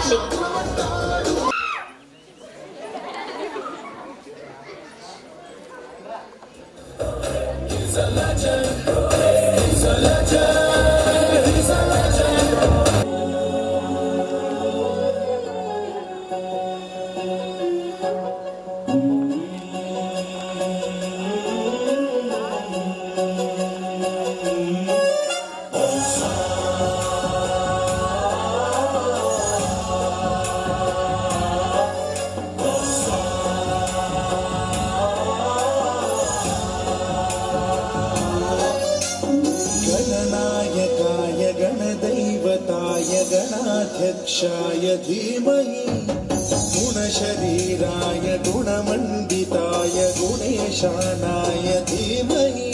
sharply. गणाध्यक्षाय धीमहि गुणशरीराय गुणमण्डिताय गुणेशानाय धीमहि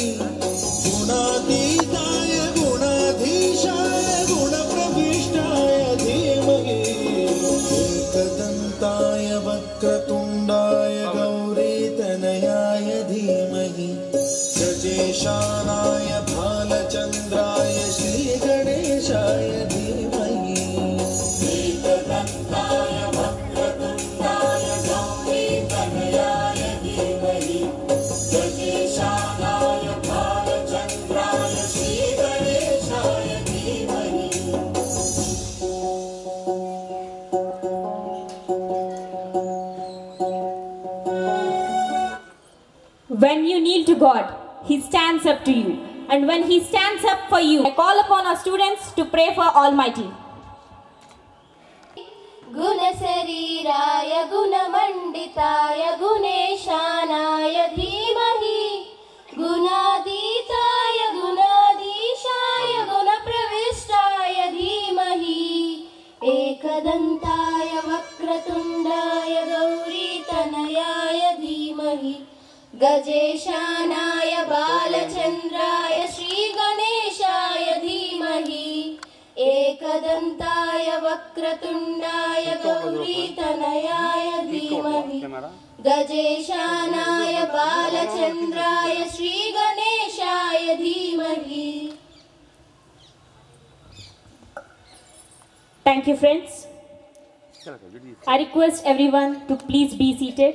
गुणातीताय गुणाधीशाय गुणप्रविष्टाय धीमहि एकदन्ताय वक्रतुण्डाय गौरीतनयाय धीमहि गजेशानाय भालचन्द्राय श्रीगणेशाय When you kneel to God, He stands up to you. And when He stands up for you, I call upon our students to pray for Almighty. गुणशरीराय गुणमण्डिताय गुणेशानाय धीमहि गुणातीताय गुणाधीशाय गुणप्रविष्टाय धीमहि एकदन्ताय वक्रतुण्डाय गौरीतनयाय धीमहि गजेशानाय बालचन्द्राय श्रीगणेशाय धीमहि एकदन्ताय वक्रतुण्डाय गौरीतनयाय धीमहि गजेशानाय बालचन्द्राय श्रीगणेशाय धीमहि. Thank you, friends. I request everyone to please be seated.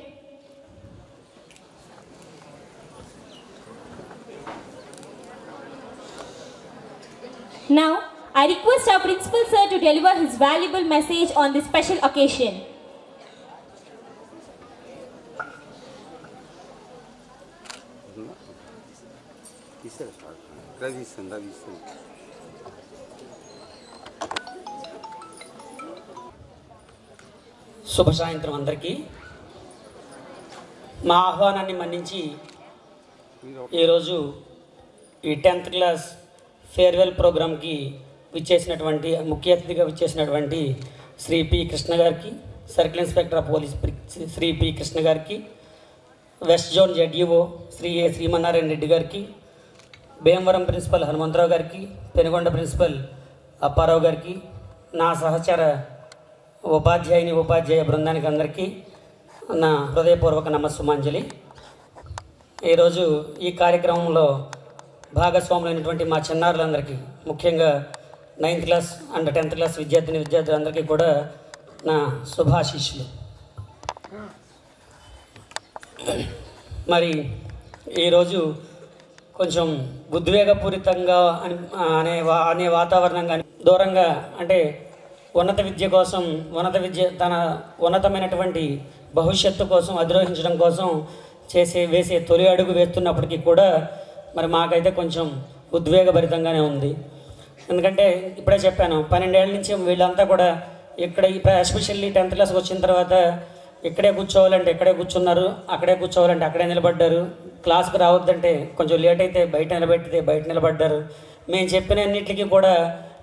Now, I request our principal sir to deliver his valuable message on this special occasion. శుభ సాయంత్రం అందరికీ. మా ఆహ్వానాన్ని మన్నించి ఈరోజు ఈ 10th క్లాస్ ఫేర్వెల్ ప్రోగ్రామ్కి ముఖ్య అతిథిగా విచ్చేసినటువంటి శ్రీ పి కృష్ణ గారికి, circle inspector of police Shri P Krishna గారికి, west zone ZEO Shri A Srimannarayana Reddy గారికి, భీమవరం ప్రిన్సిపల్ హనుమంతరావు గారికి, పెనుగొండ ప్రిన్సిపల్ అప్పారావు గారికి, నా సహచర ఉపాధ్యాయ బృందానికి అందరికీ నా హృదయపూర్వక నమస్సుమాంజలి. ఈరోజు ఈ కార్యక్రమంలో భాగస్వాములైనటువంటి మా చిన్నారులందరికీ, ముఖ్యంగా 9th class and 10th class విద్యార్థులందరికీ కూడా నా శుభాశీస్సులు. మరి ఈరోజు కొంచెం ఉద్వేగపూరితంగా అనే వాతావరణం కానీ దూరంగా, అంటే ఉన్నత విద్య కోసం తన ఉన్నతమైనటువంటి భవిష్యత్తు కోసం అధిరోహించడం కోసం వేసే తొలి అడుగు వేస్తున్నప్పటికీ కూడా మరి మాకైతే కొంచెం ఉద్వేగభరితంగానే ఉంది. ఎందుకంటే ఇప్పుడే చెప్పాను, 12 ఏళ్ళ నుంచి వీళ్ళంతా కూడా ఇక్కడ ఎస్పెషల్లీ 10th క్లాస్కి వచ్చిన తర్వాత ఇక్కడే కూర్చోవాలంటే ఇక్కడే కూర్చున్నారు, అక్కడే కూర్చోవాలంటే అక్కడే నిలబడ్డారు, క్లాస్కి రావద్దంటే కొంచెం లేట్ అయితే బయట నిలబడ్డారు. మేము చెప్పిన అన్నింటికి కూడా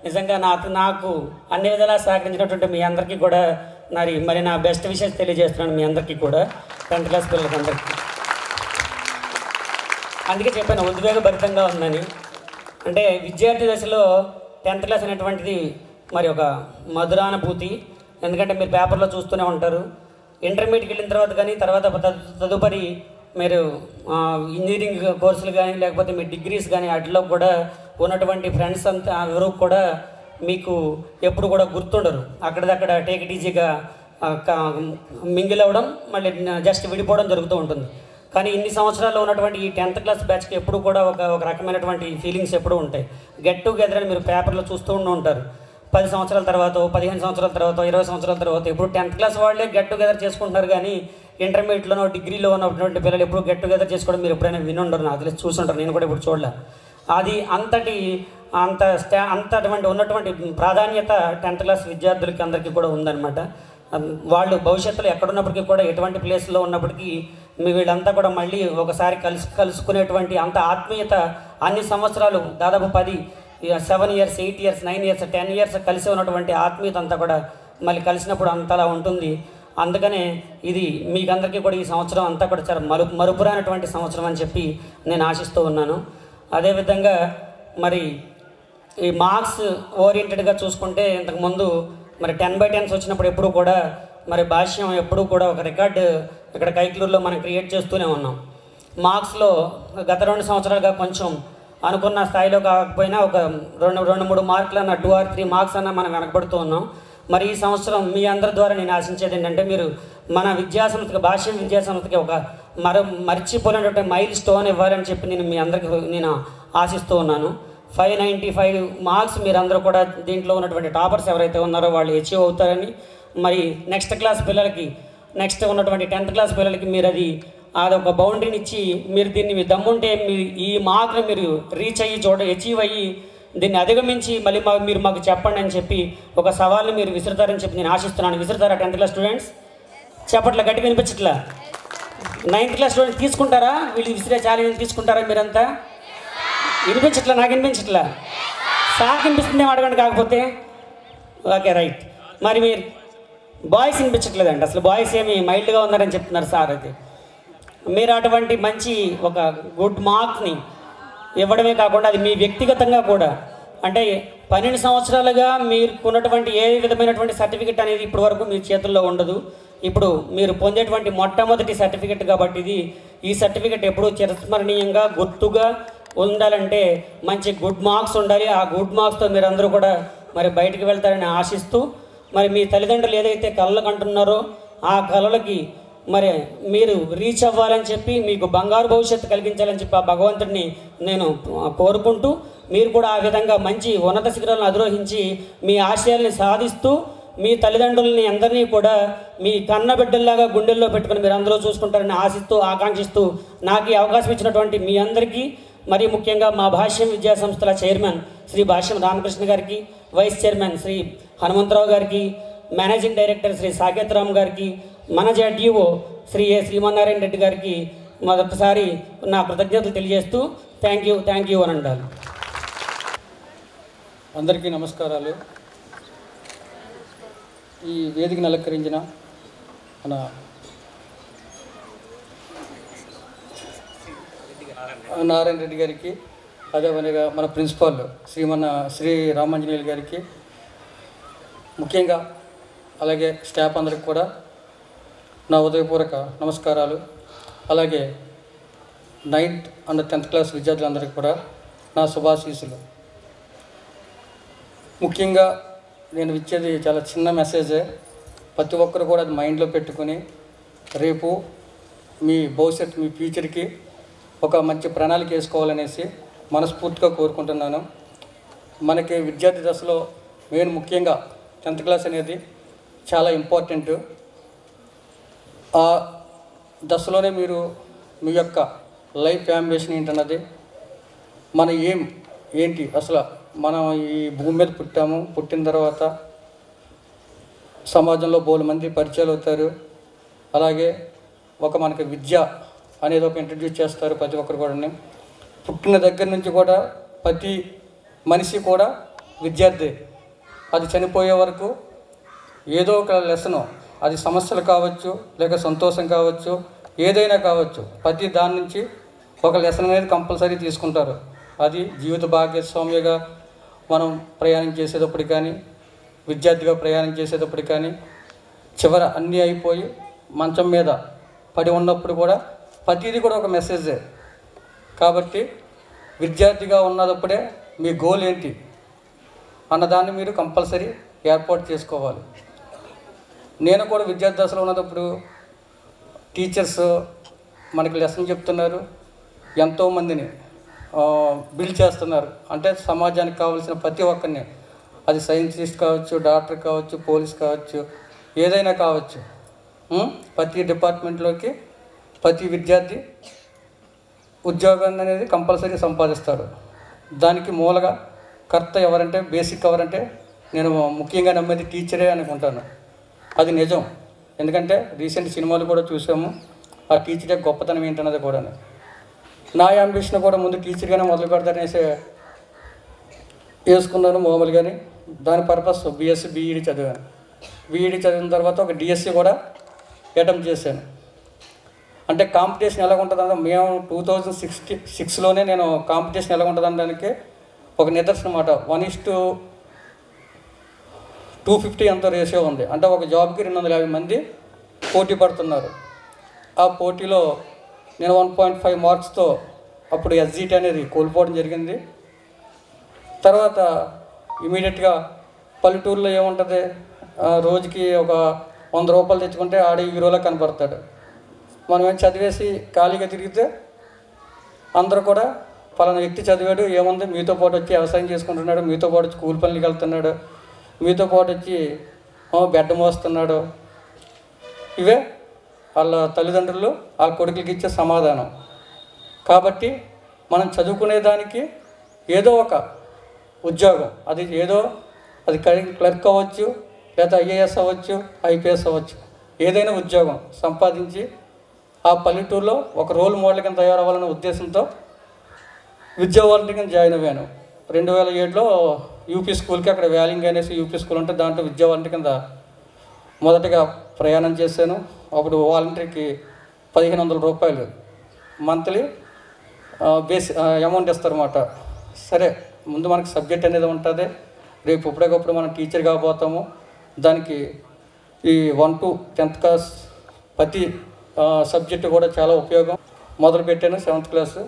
నిజంగా నాకు అన్ని విధాలా సహకరించినటువంటి మీ అందరికీ కూడా మరి నా బెస్ట్ విషెస్ తెలియజేస్తున్నాను మీ అందరికీ కూడా, 10th క్లాస్ పిల్లలకి అందరికీ. అందుకే చెప్పాను ఉద్వేగభరితంగా ఉందని. అంటే విద్యార్థి దశలో 10th క్లాస్ అనేటువంటిది మరి ఒక మధురానుభూతి. ఎందుకంటే మీరు పేపర్లో చూస్తూనే ఉంటారు. ఇంటర్మీడియట్కి వెళ్ళిన తర్వాత కానీ తదుపరి మీరు ఇంజనీరింగ్ కోర్సులు కానీ లేకపోతే మీ డిగ్రీస్ కానీ వాటిలో కూడా ఉన్నటువంటి ఫ్రెండ్స్ అంతా ఎవరు కూడా మీకు ఎప్పుడు కూడా గుర్తుండరు. అక్కడిదక్కడ టేక్ ఇట్ ఈజీగా మింగిల్ అవ్వడం, మళ్ళీ జస్ట్ విడిపోవడం జరుగుతూ ఉంటుంది. కానీ ఇన్ని సంవత్సరాల్లో ఉన్నటువంటి ఈ 10th క్లాస్ బ్యాచ్కి ఎప్పుడు కూడా ఒక రకమైనటువంటి ఫీలింగ్స్ ఎప్పుడూ ఉంటాయి. గెట్ టుగెదర్ అని మీరు పేపర్లో చూస్తూ ఉంటారు. 10 సంవత్సరాల తర్వాత, 15 సంవత్సరాల తర్వాత, 20 సంవత్సరాల తర్వాత ఇప్పుడు 10th క్లాస్ వాళ్ళే గెట్ టుగెదర్ చేసుకుంటున్నారు. కానీ ఇంటర్మీడియట్లోనో డిగ్రీలో ఉన్నటువంటి పిల్లలు ఎప్పుడు గెట్ టుగెదర్ చేసుకోవడం మీరు ఎప్పుడైనా వినుండరు, నాకు తెలిసి చూసుంటారు, నేను కూడా ఇప్పుడు చూడలే. అది అంతటువంటి ఉన్నటువంటి ప్రాధాన్యత 10th క్లాస్ విద్యార్థులకి అందరికీ కూడా ఉందన్నమాట. వాళ్ళు భవిష్యత్తులో ఎక్కడున్నప్పటికీ కూడా ఎటువంటి ప్లేస్లో ఉన్నప్పటికీ వీళ్ళంతా కూడా మళ్ళీ ఒకసారి కలుసుకునేటువంటి అంత ఆత్మీయత అన్ని సంవత్సరాలు దాదాపు 7 years, 8 years, 9 years, 10 years కలిసి ఉన్నటువంటి ఆత్మీయత అంతా కూడా మళ్ళీ కలిసినప్పుడు అంతలా ఉంటుంది. అందుకనే ఇది మీకందరికీ కూడా ఈ సంవత్సరం అంతా కూడా చాలా మరుపురానటువంటి సంవత్సరం అని చెప్పి నేను ఆశిస్తూ ఉన్నాను. అదేవిధంగా మరి ఈ మార్క్స్ ఓరియంటెడ్గా చూసుకుంటే ఇంతకుముందు మరి 10/10s వచ్చినప్పుడు ఎప్పుడు కూడా మరి భాష్యం ఎప్పుడూ కూడా ఒక రికార్డు ఇక్కడ కైక్లూరులో మనం క్రియేట్ చేస్తూనే ఉన్నాం. మార్క్స్లో గత 2 సంవత్సరాలుగా కొంచెం అనుకున్న స్థాయిలో కాకపోయినా ఒక 2-3 మార్కులు అన్న 2 or 3 మార్క్స్ అన్న మనం వెనకబడుతూ ఉన్నాం. మరి ఈ సంవత్సరం మీ అందరి ద్వారా నేను ఆశించేది ఏంటంటే మీరు మన విద్యాసంస్థకి, భాష్యం విద్యాసంస్థకి ఒక మర్చిపోయినటువంటి మైల్ స్టోన్ ఇవ్వాలని చెప్పి నేను మీ అందరికీ నేను ఆశిస్తూ ఉన్నాను. 595 మార్క్స్ మీరందరూ కూడా దీంట్లో ఉన్నటువంటి టాపర్స్ ఎవరైతే ఉన్నారో వాళ్ళు అచీవ్ అవుతారని, మరి నెక్స్ట్ క్లాస్ పిల్లలకి, నెక్స్ట్ ఉన్నటువంటి 10th క్లాస్ పిల్లలకి మీరు అదొక బౌండరీని ఇచ్చి మీరు దీన్ని మీ దమ్ముంటే ఈ మార్క్ని మీరు రీచ్ అయ్యి అచీవ్ అయ్యి దీన్ని అధిగమించి మళ్ళీ మీరు మాకు చెప్పండి అని చెప్పి ఒక సవాల్ని మీరు విసురుతారని చెప్పి నేను ఆశిస్తున్నాను. విసురుతారా 10th క్లాస్ స్టూడెంట్స్? చెప్పట్లా, గట్టిగా వినిపించట్లా? 9th క్లాస్ స్టూడెంట్స్ తీసుకుంటారా? వీళ్ళు విసిరే ఛాలెంజ్ తీసుకుంటారా మీరంతా? వినిపించట్లా, నాకు వినిపించట్లా. సార్ వినిపిస్తుందేమో అడగండి. కాకపోతే ఓకే రైట్. మరి మీరు బాయ్స్ వినిపించట్లేదండి, అసలు బాయ్స్ ఏమి మైల్డ్గా ఉన్నారని చెప్తున్నారు సార్. అయితే మీరు అటువంటి మంచి ఒక గుడ్ మార్క్ని ఇవ్వడమే కాకుండా అది మీ వ్యక్తిగతంగా కూడా, అంటే 12 సంవత్సరాలుగా మీకున్నటువంటి ఏ విధమైనటువంటి సర్టిఫికెట్ అనేది ఇప్పటి వరకు మీ చేతుల్లో ఉండదు. ఇప్పుడు మీరు పొందేటువంటి మొట్టమొదటి సర్టిఫికెట్ కాబట్టి ఈ సర్టిఫికెట్ ఎప్పుడూ చిరస్మరణీయంగా గుర్తుగా ఉండాలంటే మంచి గుడ్ మార్క్స్ ఉండాలి. ఆ గుడ్ మార్క్స్తో మీరందరూ కూడా మరి బయటికి వెళ్తారని ఆశిస్తూ, మరి మీ తల్లిదండ్రులు ఏదైతే కళలు అంటున్నారో ఆ కళలకి మరి మీరు రీచ్ అవ్వాలని చెప్పి, మీకు బంగారు భవిష్యత్తు కలిగించాలని చెప్పి ఆ భగవంతుడిని నేను కోరుకుంటూ, మీరు కూడా ఆ విధంగా మంచి ఉన్నత శిఖరాలను అధిరోహించి మీ ఆశయాల్ని సాధిస్తూ మీ తల్లిదండ్రులని అందరినీ కూడా మీ కన్నబిడ్డల్లాగా గుండెల్లో పెట్టుకుని మీరు అందరూ చూసుకుంటారని ఆశిస్తూ, ఆకాంక్షిస్తూ నాకు ఈ అవకాశం ఇచ్చినటువంటి మీ అందరికీ, మరి ముఖ్యంగా మా భాష్యం విద్యా సంస్థల చైర్మన్ శ్రీ భాష్యం రామకృష్ణ గారికి, వైస్ చైర్మన్ శ్రీ హనుమంతరావు గారికి, మేనేజింగ్ డైరెక్టర్ శ్రీ సాకేతరామ్ గారికి, మన జడ్ఈఓ శ్రీ శ్రీమన్నారాయణ రెడ్డి గారికి మొదటిసారి నా కృతజ్ఞతలు తెలియజేస్తూ థ్యాంక్ యూ అని అంటారు. అందరికీ నమస్కారాలు. ఈ వేదికను అలంకరించిన మన నారాయణ రెడ్డి గారికి, అదేవిధంగా మన ప్రిన్సిపాల్ శ్రీ రామాంజనేయులు గారికి, ముఖ్యంగా అలాగే స్టాఫ్ అందరికి కూడా నా ఉదయపూర్వక నమస్కారాలు. అలాగే 9th and 10th క్లాస్ విద్యార్థులందరికీ కూడా నా శుభాశీస్సులు. ముఖ్యంగా నేను ఇచ్చేది చాలా చిన్న మెసేజే. ప్రతి ఒక్కరు కూడా అది మైండ్లో పెట్టుకుని రేపు మీ భవిష్యత్తు, మీ ఫ్యూచర్కి ఒక మంచి ప్రణాళిక వేసుకోవాలనేసి మనస్ఫూర్తిగా కోరుకుంటున్నాను. మనకి విద్యార్థి దశలో ముఖ్యంగా 10th క్లాస్ అనేది చాలా ఇంపార్టెంట్. ఆ దశలోనే మీరు మీ యొక్క లైఫ్ అంబిషన్ ఏంటన్నది, మన ఏంటి అసలు మనం ఈ భూమి మీద పుట్టిన తర్వాత సమాజంలో బోలు మంది పరిచయాలు అవుతారు. అలాగే మనకి విద్య అనేది ఒక ఇంట్రడ్యూస్ చేస్తారు ప్రతి ఒక్కరు కూడా. పుట్టిన దగ్గర నుంచి కూడా ప్రతి మనిషి కూడా విద్యార్థి. అది చనిపోయే వరకు ఏదో ఒక లెసను, అది సమస్యలు కావచ్చు, లేక సంతోషం కావచ్చు, ఏదైనా కావచ్చు, ప్రతి దాని నుంచి ఒక లెసన్ అనేది కంపల్సరీ తీసుకుంటారు. అది జీవిత భాగస్వామ్యగా మనం ప్రయాణం చేసేటప్పుడు కానీ, విద్యార్థిగా ప్రయాణం చేసేటప్పుడు కానీ, చివర అన్నీ అయిపోయి మంచం మీద పడి ఉన్నప్పుడు కూడా ప్రతిదీ కూడా ఒక మెసేజే. కాబట్టి విద్యార్థిగా ఉన్నప్పుడే మీ గోల్ ఏంటి, అన్నదాన్ని మీరు కంపల్సరీ ఏర్పాటు చేసుకోవాలి. నేను కూడా విద్యార్థి దశలో ఉన్నప్పుడు టీచర్స్ మనకి లెసన్ చెప్తున్నారు, ఎంతోమందిని బిల్డ్ చేస్తున్నారు. అంటే సమాజానికి కావాల్సిన ప్రతి ఒక్కరిని, అది సైంటిస్ట్ కావచ్చు, డాక్టర్ కావచ్చు, పోలీస్ కావచ్చు, ఏదైనా కావచ్చు, ప్రతి డిపార్ట్మెంట్లోకి ప్రతి విద్యార్థి ఉద్యోగాన్ని అనేది కంపల్సరీ సంపాదిస్తాడు. దానికి మూలగా కర్త ఎవరంటే, బేసిక్ ఎవరంటే నేను ముఖ్యంగా నమ్మేది టీచరే అనుకుంటాను. అది నిజం. ఎందుకంటే రీసెంట్ సినిమాలు కూడా చూసాము, ఆ టీచరే గొప్పతనం ఏంటన్నది కూడా. నా అంబిషన్ కూడా ముందు టీచర్గానే మొదలు పెడతారనేసి వేసుకున్నాను మామూలుగానే. దాని పర్పస్ బీఎస్సీ బీఈడీ చదివాను. బీఈడీ చదివిన తర్వాత ఒక డిఎస్సి కూడా అటెంప్ట్ చేశాను. అంటే కాంపిటీషన్ ఎలా ఉంటుందంటే, మేము 2006లోనే నేను కాంపిటీషన్ ఎలా ఉంటుందని దానికి ఒక నిదర్శనం అన్నమాట. 1:250 ఎంతో రేషియో ఉంది. అంటే ఒక జాబ్కి 250 మంది పోటీ పడుతున్నారు. ఆ పోటీలో నేను 1.5 మార్క్స్తో అప్పుడు ఎస్జిటి అనేది కోల్పోవడం జరిగింది. తర్వాత ఇమీడియట్గా పల్లెటూరులో ఏముంటుంది, రోజుకి ఒక 100 రూపాయలు తెచ్చుకుంటే ఆడే హీరోలా కనపడతాడు. మనం ఏం చదివేసి ఖాళీగా తిరిగితే అందరూ కూడా పలానా వ్యక్తి చదివాడు, ఏముంది మీతో పాటు వచ్చి వ్యవసాయం చేసుకుంటున్నాడు, మీతో పాటు వచ్చి కూలి పనులకి వెళ్తున్నాడు, మీతో పాటు వచ్చి బెడ్ మోస్తున్నాడు. ఇవే వాళ్ళ తల్లిదండ్రులు వాళ్ళ కొడుకులకి ఇచ్చే సమాధానం. కాబట్టి మనం చదువుకునేదానికి ఏదో ఒక ఉద్యోగం, అది క్లర్క్ అవ్వచ్చు, లేదా ఐఏఎస్ అవ్వచ్చు, ఐపీఎస్ అవ్వచ్చు, ఏదైనా ఉద్యోగం సంపాదించి ఆ పల్లెటూరులో ఒక రోల్ మోడల్ కింద తయారవ్వాలనే ఉద్దేశంతో విద్యావాలంటీ కింద జాయిన్ అయ్యాను. 2007లో యూపీ స్కూల్కి, అక్కడ వ్యాలింగ్ అనేసి యూపీ స్కూల్ ఉంటే దాంట్లో విద్యావాలంటీ కింద మొదటగా ప్రయాణం చేశాను. అప్పుడు వాలంటీర్కి 1500 రూపాయలు మంత్లీ అమౌంట్ ఇస్తారన్నమాట. సరే, ముందు మనకి సబ్జెక్ట్ అనేది ఉంటుంది, రేపు ఇప్పటికప్పుడు మనం టీచర్ కాబోతాము. దానికి ఈ 1 to 10th క్లాస్ ప్రతి సబ్జెక్టు కూడా చాలా ఉపయోగం. మొదలుపెట్టాను 7th class,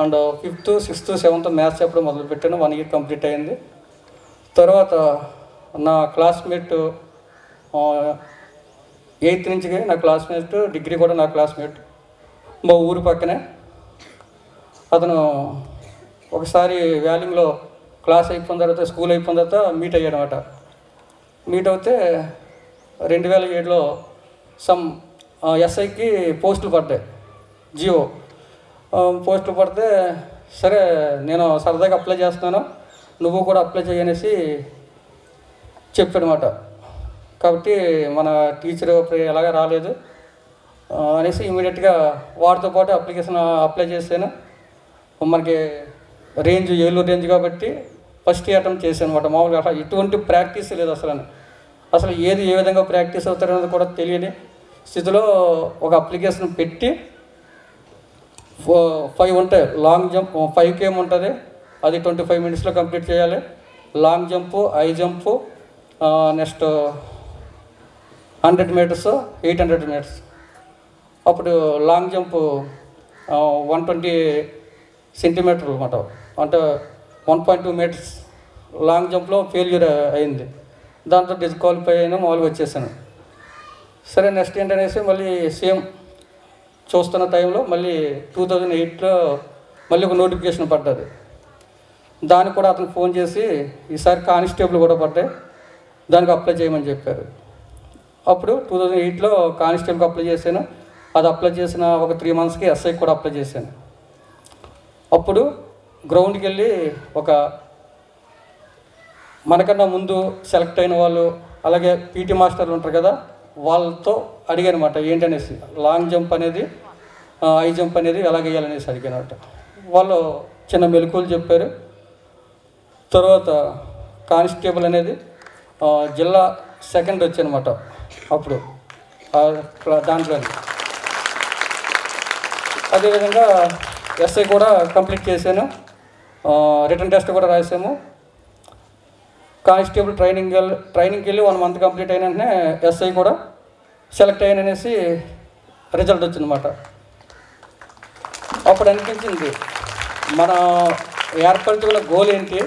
and 5th, 6th, 7th maths చెప్పడం మొదలుపెట్టాను. 1 year కంప్లీట్ అయింది. తర్వాత నా క్లాస్మేట్ 8th నుంచి నా క్లాస్మేట్, డిగ్రీ కూడా నా క్లాస్మేట్, మా ఊరు పక్కనే. అతను ఒకసారి వ్యాలింగ్లో క్లాస్ అయిపోయిన తర్వాత, స్కూల్ అయిపోయిన తర్వాత మీట్ అయ్యాడు అనమాట. మీట్ అవుతే 2007లో సమ్ ఎస్ఐకి పోస్టులు పడ్డాయి, జియో పోస్టులు పడితే, సరే నేను సరదాగా అప్లై చేస్తున్నాను, నువ్వు కూడా అప్లై చేయనేసి చెప్పాడనమాట. కాబట్టి మన టీచర్ ఎలాగా రాలేదు అనేసి ఇమీడియట్గా వాడితో పాటు అప్లై చేశాను. మనకి రేంజ్ ఏలూరు రేంజ్ కాబట్టి ఫస్ట్ అటెంప్ట్ చేశాను అనమాట. మామూలుగా అసలు ఎటువంటి ప్రాక్టీస్ లేదు, అసలు ఏది ఏ విధంగా ప్రాక్టీస్ అవుతారనేది కూడా తెలియని స్థితిలో ఒక అప్లికేషన్ పెట్టి 5 ఉంటాయి. లాంగ్ జంప్ 5 km ఉంటుంది, అది 25 minutesలో కంప్లీట్ చేయాలి. Long jump, high jump, next 100 meters, 800 meters. అప్పుడు లాంగ్ జంపు 120 centimeters అనమాట, అంటే 1.2 meters లాంగ్ జంప్లో ఫెయిల్యూర్ అయింది. దాంతో డిస్క్వాలిఫై అయినా మామూలుగా వచ్చేసాను. సరే, నెక్స్ట్ ఏంటనేసి మళ్ళీ సేమ్ చూస్తున్న టైంలో మళ్ళీ 2008లో మళ్ళీ ఒక నోటిఫికేషన్ పడ్డది. దానికి కూడా అతను ఫోన్ చేసి ఈసారి కానిస్టేబుల్ కూడా పడ్డాయి, దానికి అప్లై చేయమని చెప్పారు. అప్పుడు 2008లో కానిస్టేబుల్కి అప్లై చేశాను. అది అప్లై చేసిన ఒక 3 monthsకి ఎస్ఐకి కూడా అప్లై చేశాను. అప్పుడు గ్రౌండ్కి వెళ్ళి మనకన్నా ముందు సెలెక్ట్ అయిన వాళ్ళు, అలాగే పీటీ మాస్టర్లు ఉంటారు కదా, వాళ్ళతో అడిగానమాట ఏంటనేసి, లాంగ్ జంప్ అనేది, హై జంప్ అనేది ఎలా వేయాలనేసి అడిగానమాట. వాళ్ళు చిన్న మెలకువలు చెప్పారు. తర్వాత కానిస్టేబుల్ అనేది జిల్లా 2nd వచ్చానమాట అప్పుడు దాంట్లో. అదేవిధంగా ఎస్ఐ కూడా కంప్లీట్ చేశాను, రిటర్న్ టెస్ట్ కూడా రాసాము. కానిస్టేబుల్ ట్రైనింగ్కి వెళ్ళి 1 month కంప్లీట్ అయిన వెంటనే ఎస్ఐ కూడా సెలెక్ట్ అయ్యాననేసి రిజల్ట్ వచ్చిందన్నమాట. అప్పుడు అనిపించింది మన ఏర్పరచుకున్న గోల్ ఏంటి,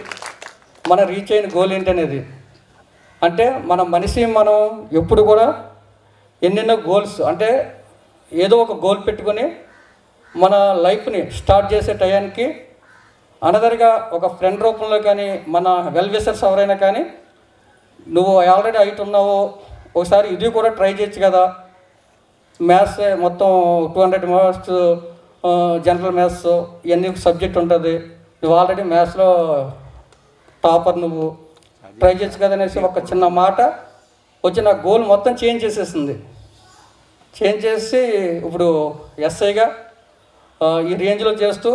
మనం రీచ్ అయిన గోల్ ఏంటనేది. అంటే మన మనిషి మనం ఎప్పుడు కూడా ఎన్నెన్నో గోల్స్, అంటే ఏదో ఒక గోల్ పెట్టుకొని మన లైఫ్ని స్టార్ట్ చేసే టయానికి అనదర్గా ఒక ఫ్రెండ్ రూపంలో కానీ మన వెల్ విషర్స్ ఎవరైనా కానీ నువ్వు ఆల్రెడీ హైట్ ఉన్నావు, ఒకసారి ఇది కూడా ట్రై చేయొచ్చు కదా, మ్యాథ్స్ మొత్తం 200 మార్క్స్ జనరల్ మ్యాథ్స్ ఇవన్నీ సబ్జెక్ట్ ఉంటుంది, నువ్వు ఆల్రెడీ మ్యాథ్స్లో టాపర్, నువ్వు ట్రై చేయొచ్చు కదా అనేసి ఒక చిన్న మాట వచ్చి నా గోల్ మొత్తం చేంజ్ చేసేసింది. చేంజ్ చేసి ఇప్పుడు ఎస్ఐగా ఈ రేంజ్లో చేస్తూ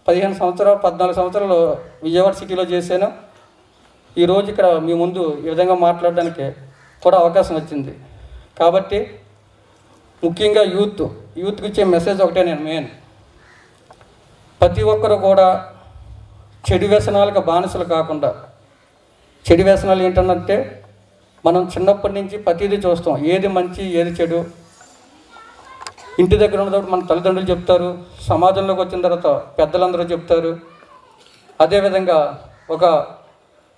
15 సంవత్సరాలు 14 సంవత్సరాలు విజయవాడ సిటీలో చేశాను. ఈరోజు ఇక్కడ మీ ముందు ఈ విధంగా మాట్లాడడానికి కూడా అవకాశం వచ్చింది. కాబట్టి ముఖ్యంగా యూత్కి ఇచ్చే మెసేజ్ ఒకటే, నేను మెయిన్ ప్రతి ఒక్కరు కూడా చెడు వ్యసనాలకు బానిసలు కాకుండా, చెడు వ్యసనాలు ఏంటంటే మనం చిన్నప్పటి నుంచి ప్రతిదీ చూస్తాం, ఏది మంచి ఏది చెడు ఇంటి దగ్గర ఉన్నప్పుడు మన తల్లిదండ్రులు చెప్తారు, సమాజంలోకి వచ్చిన తర్వాత పెద్దలందరూ చెప్తారు, అదేవిధంగా ఒక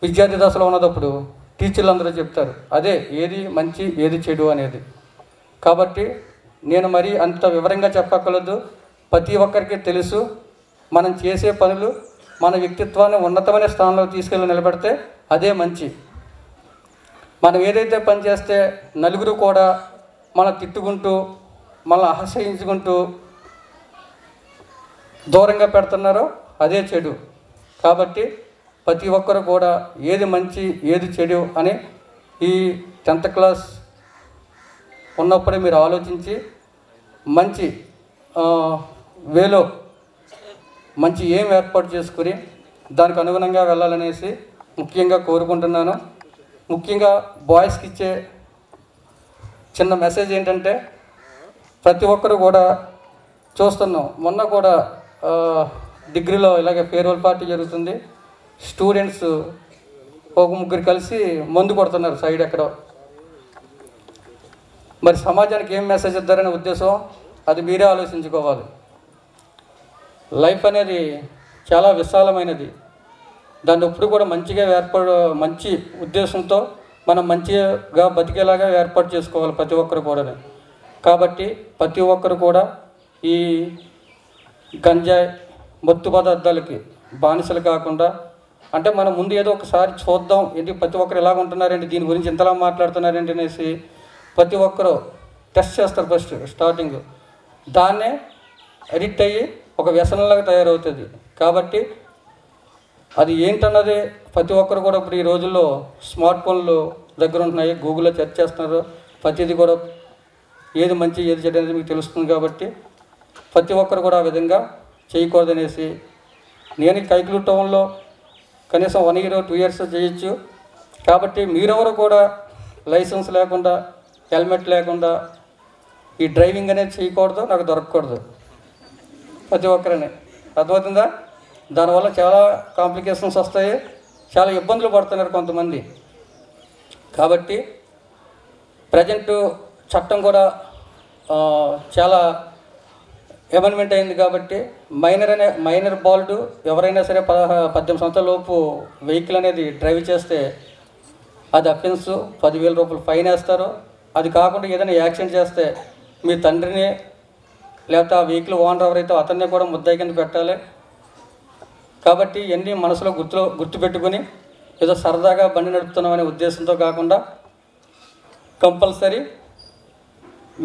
విద్యార్థి దశలో ఉన్నప్పుడు టీచర్లు అందరూ చెప్తారు, అదే ఏది మంచి ఏది చెడు అనేది. కాబట్టి నేను మరి అంత వివరంగా చెప్పక్కర్లేదు, ప్రతి ఒక్కరికి తెలుసు. మనం చేసే పనులు మన వ్యక్తిత్వాన్ని ఉన్నతమైన స్థానంలో తీసుకెళ్ళి నిలబెడితే అదే మంచి. మనం ఏదైతే పని చేస్తే నలుగురు కూడా మనం తిట్టుకుంటూ మనల్ని అసహ్యించుకుంటూ దూరంగా పెడుతున్నారో అదే చెడు. కాబట్టి ప్రతి ఒక్కరు కూడా ఏది మంచి ఏది చెడు అని ఈ 10th క్లాస్ ఉన్నప్పుడే మీరు ఆలోచించి మంచి వేలో మంచి ఏం ఏర్పాటు చేసుకుని దానికి అనుగుణంగా వెళ్ళాలనేసి ముఖ్యంగా కోరుకుంటున్నాను. ముఖ్యంగా బాయ్స్కి ఇచ్చే చిన్న మెసేజ్ ఏంటంటే, ప్రతి ఒక్కరు కూడా చూస్తున్నాం, మొన్న కూడా డిగ్రీలో ఇలాగే ఫేర్వెల్ పార్టీ జరుగుతుంది, స్టూడెంట్స్ ఒక ముగ్గురు కలిసి మందు కొడుతున్నారు సైడ్ ఎక్కడో. మరి సమాజానికి ఏం మెసేజ్ ఇద్దారనే ఉద్దేశం అది మీరే ఆలోచించుకోవాలి. లైఫ్ అనేది చాలా విశాలమైనది, దాన్ని ఎప్పుడు కూడా మంచిగా మంచి ఉద్దేశంతో మనం మంచిగా బతికేలాగా ఏర్పాటు చేసుకోవాలి ప్రతి ఒక్కరు కూడా. కాబట్టి ప్రతి ఒక్కరు కూడా ఈ గంజాయి మత్తు పదార్థాలకి బానిసలు కాకుండా, అంటే మనం ముందు ఏదో ఒకసారి చూద్దాం ఏంటి ప్రతి ఒక్కరు ఎలాగ ఉంటున్నారేంటి, దీని గురించి ఇంతలా మాట్లాడుతున్నారేంటి అనేసి ప్రతి ఒక్కరు టెస్ట్ చేస్తారు ఫస్ట్ స్టార్టింగ్, దాన్నే అడిక్ట్ అయ్యి ఒక వ్యసనంలాగా తయారవుతుంది. కాబట్టి అది ఏంటన్నది ప్రతి ఒక్కరు కూడా ఇప్పుడు ఈ రోజుల్లో స్మార్ట్ ఫోన్లు దగ్గర ఉంటున్నాయి, గూగుల్లో సెర్చ్ చేస్తున్నారు, ప్రతిదీ కూడా ఏది మంచి ఏది చెడు అనేది మీకు తెలుస్తుంది. కాబట్టి ప్రతి ఒక్కరు కూడా ఆ విధంగా చేయకూడదనేసి, నేను కైకులు టౌన్లో కనీసం 1 year 2 years చేయొచ్చు. కాబట్టి మీరెవరు కూడా లైసెన్స్ లేకుండా హెల్మెట్ లేకుండా ఈ డ్రైవింగ్ అనేది చేయకూడదు, నాకు దొరకకూడదు ప్రతి ఒక్కరని. అర్థమవుతుందా? దానివల్ల చాలా కాంప్లికేషన్స్ వస్తాయి, చాలా ఇబ్బందులు పడుతున్నారు కొంతమంది. కాబట్టి ప్రజెంట్ చట్టం కూడా చాలా అమెండ్మెంట్ అయింది. కాబట్టి మైనర్ బాల్డ్ ఎవరైనా సరే 18 సంవత్సరాల లోపు వెహికల్ అనేది డ్రైవ్ చేస్తే అది అఫెన్స్, 10,000 రూపాయలు ఫైన్ వేస్తారు. అది కాకుండా ఏదైనా యాక్సిడెంట్ చేస్తే మీ తండ్రిని లేకపోతే ఆ వెహికల్ ఓనర్ ఎవరైతే అతన్ని కూడా ముద్దాయి కింద పెట్టాలి. కాబట్టి ఇవన్నీ మనసులో గుర్తుపెట్టుకుని ఏదో సరదాగా బండి నడుపుతున్నాం అనే ఉద్దేశంతో కాకుండా కంపల్సరీ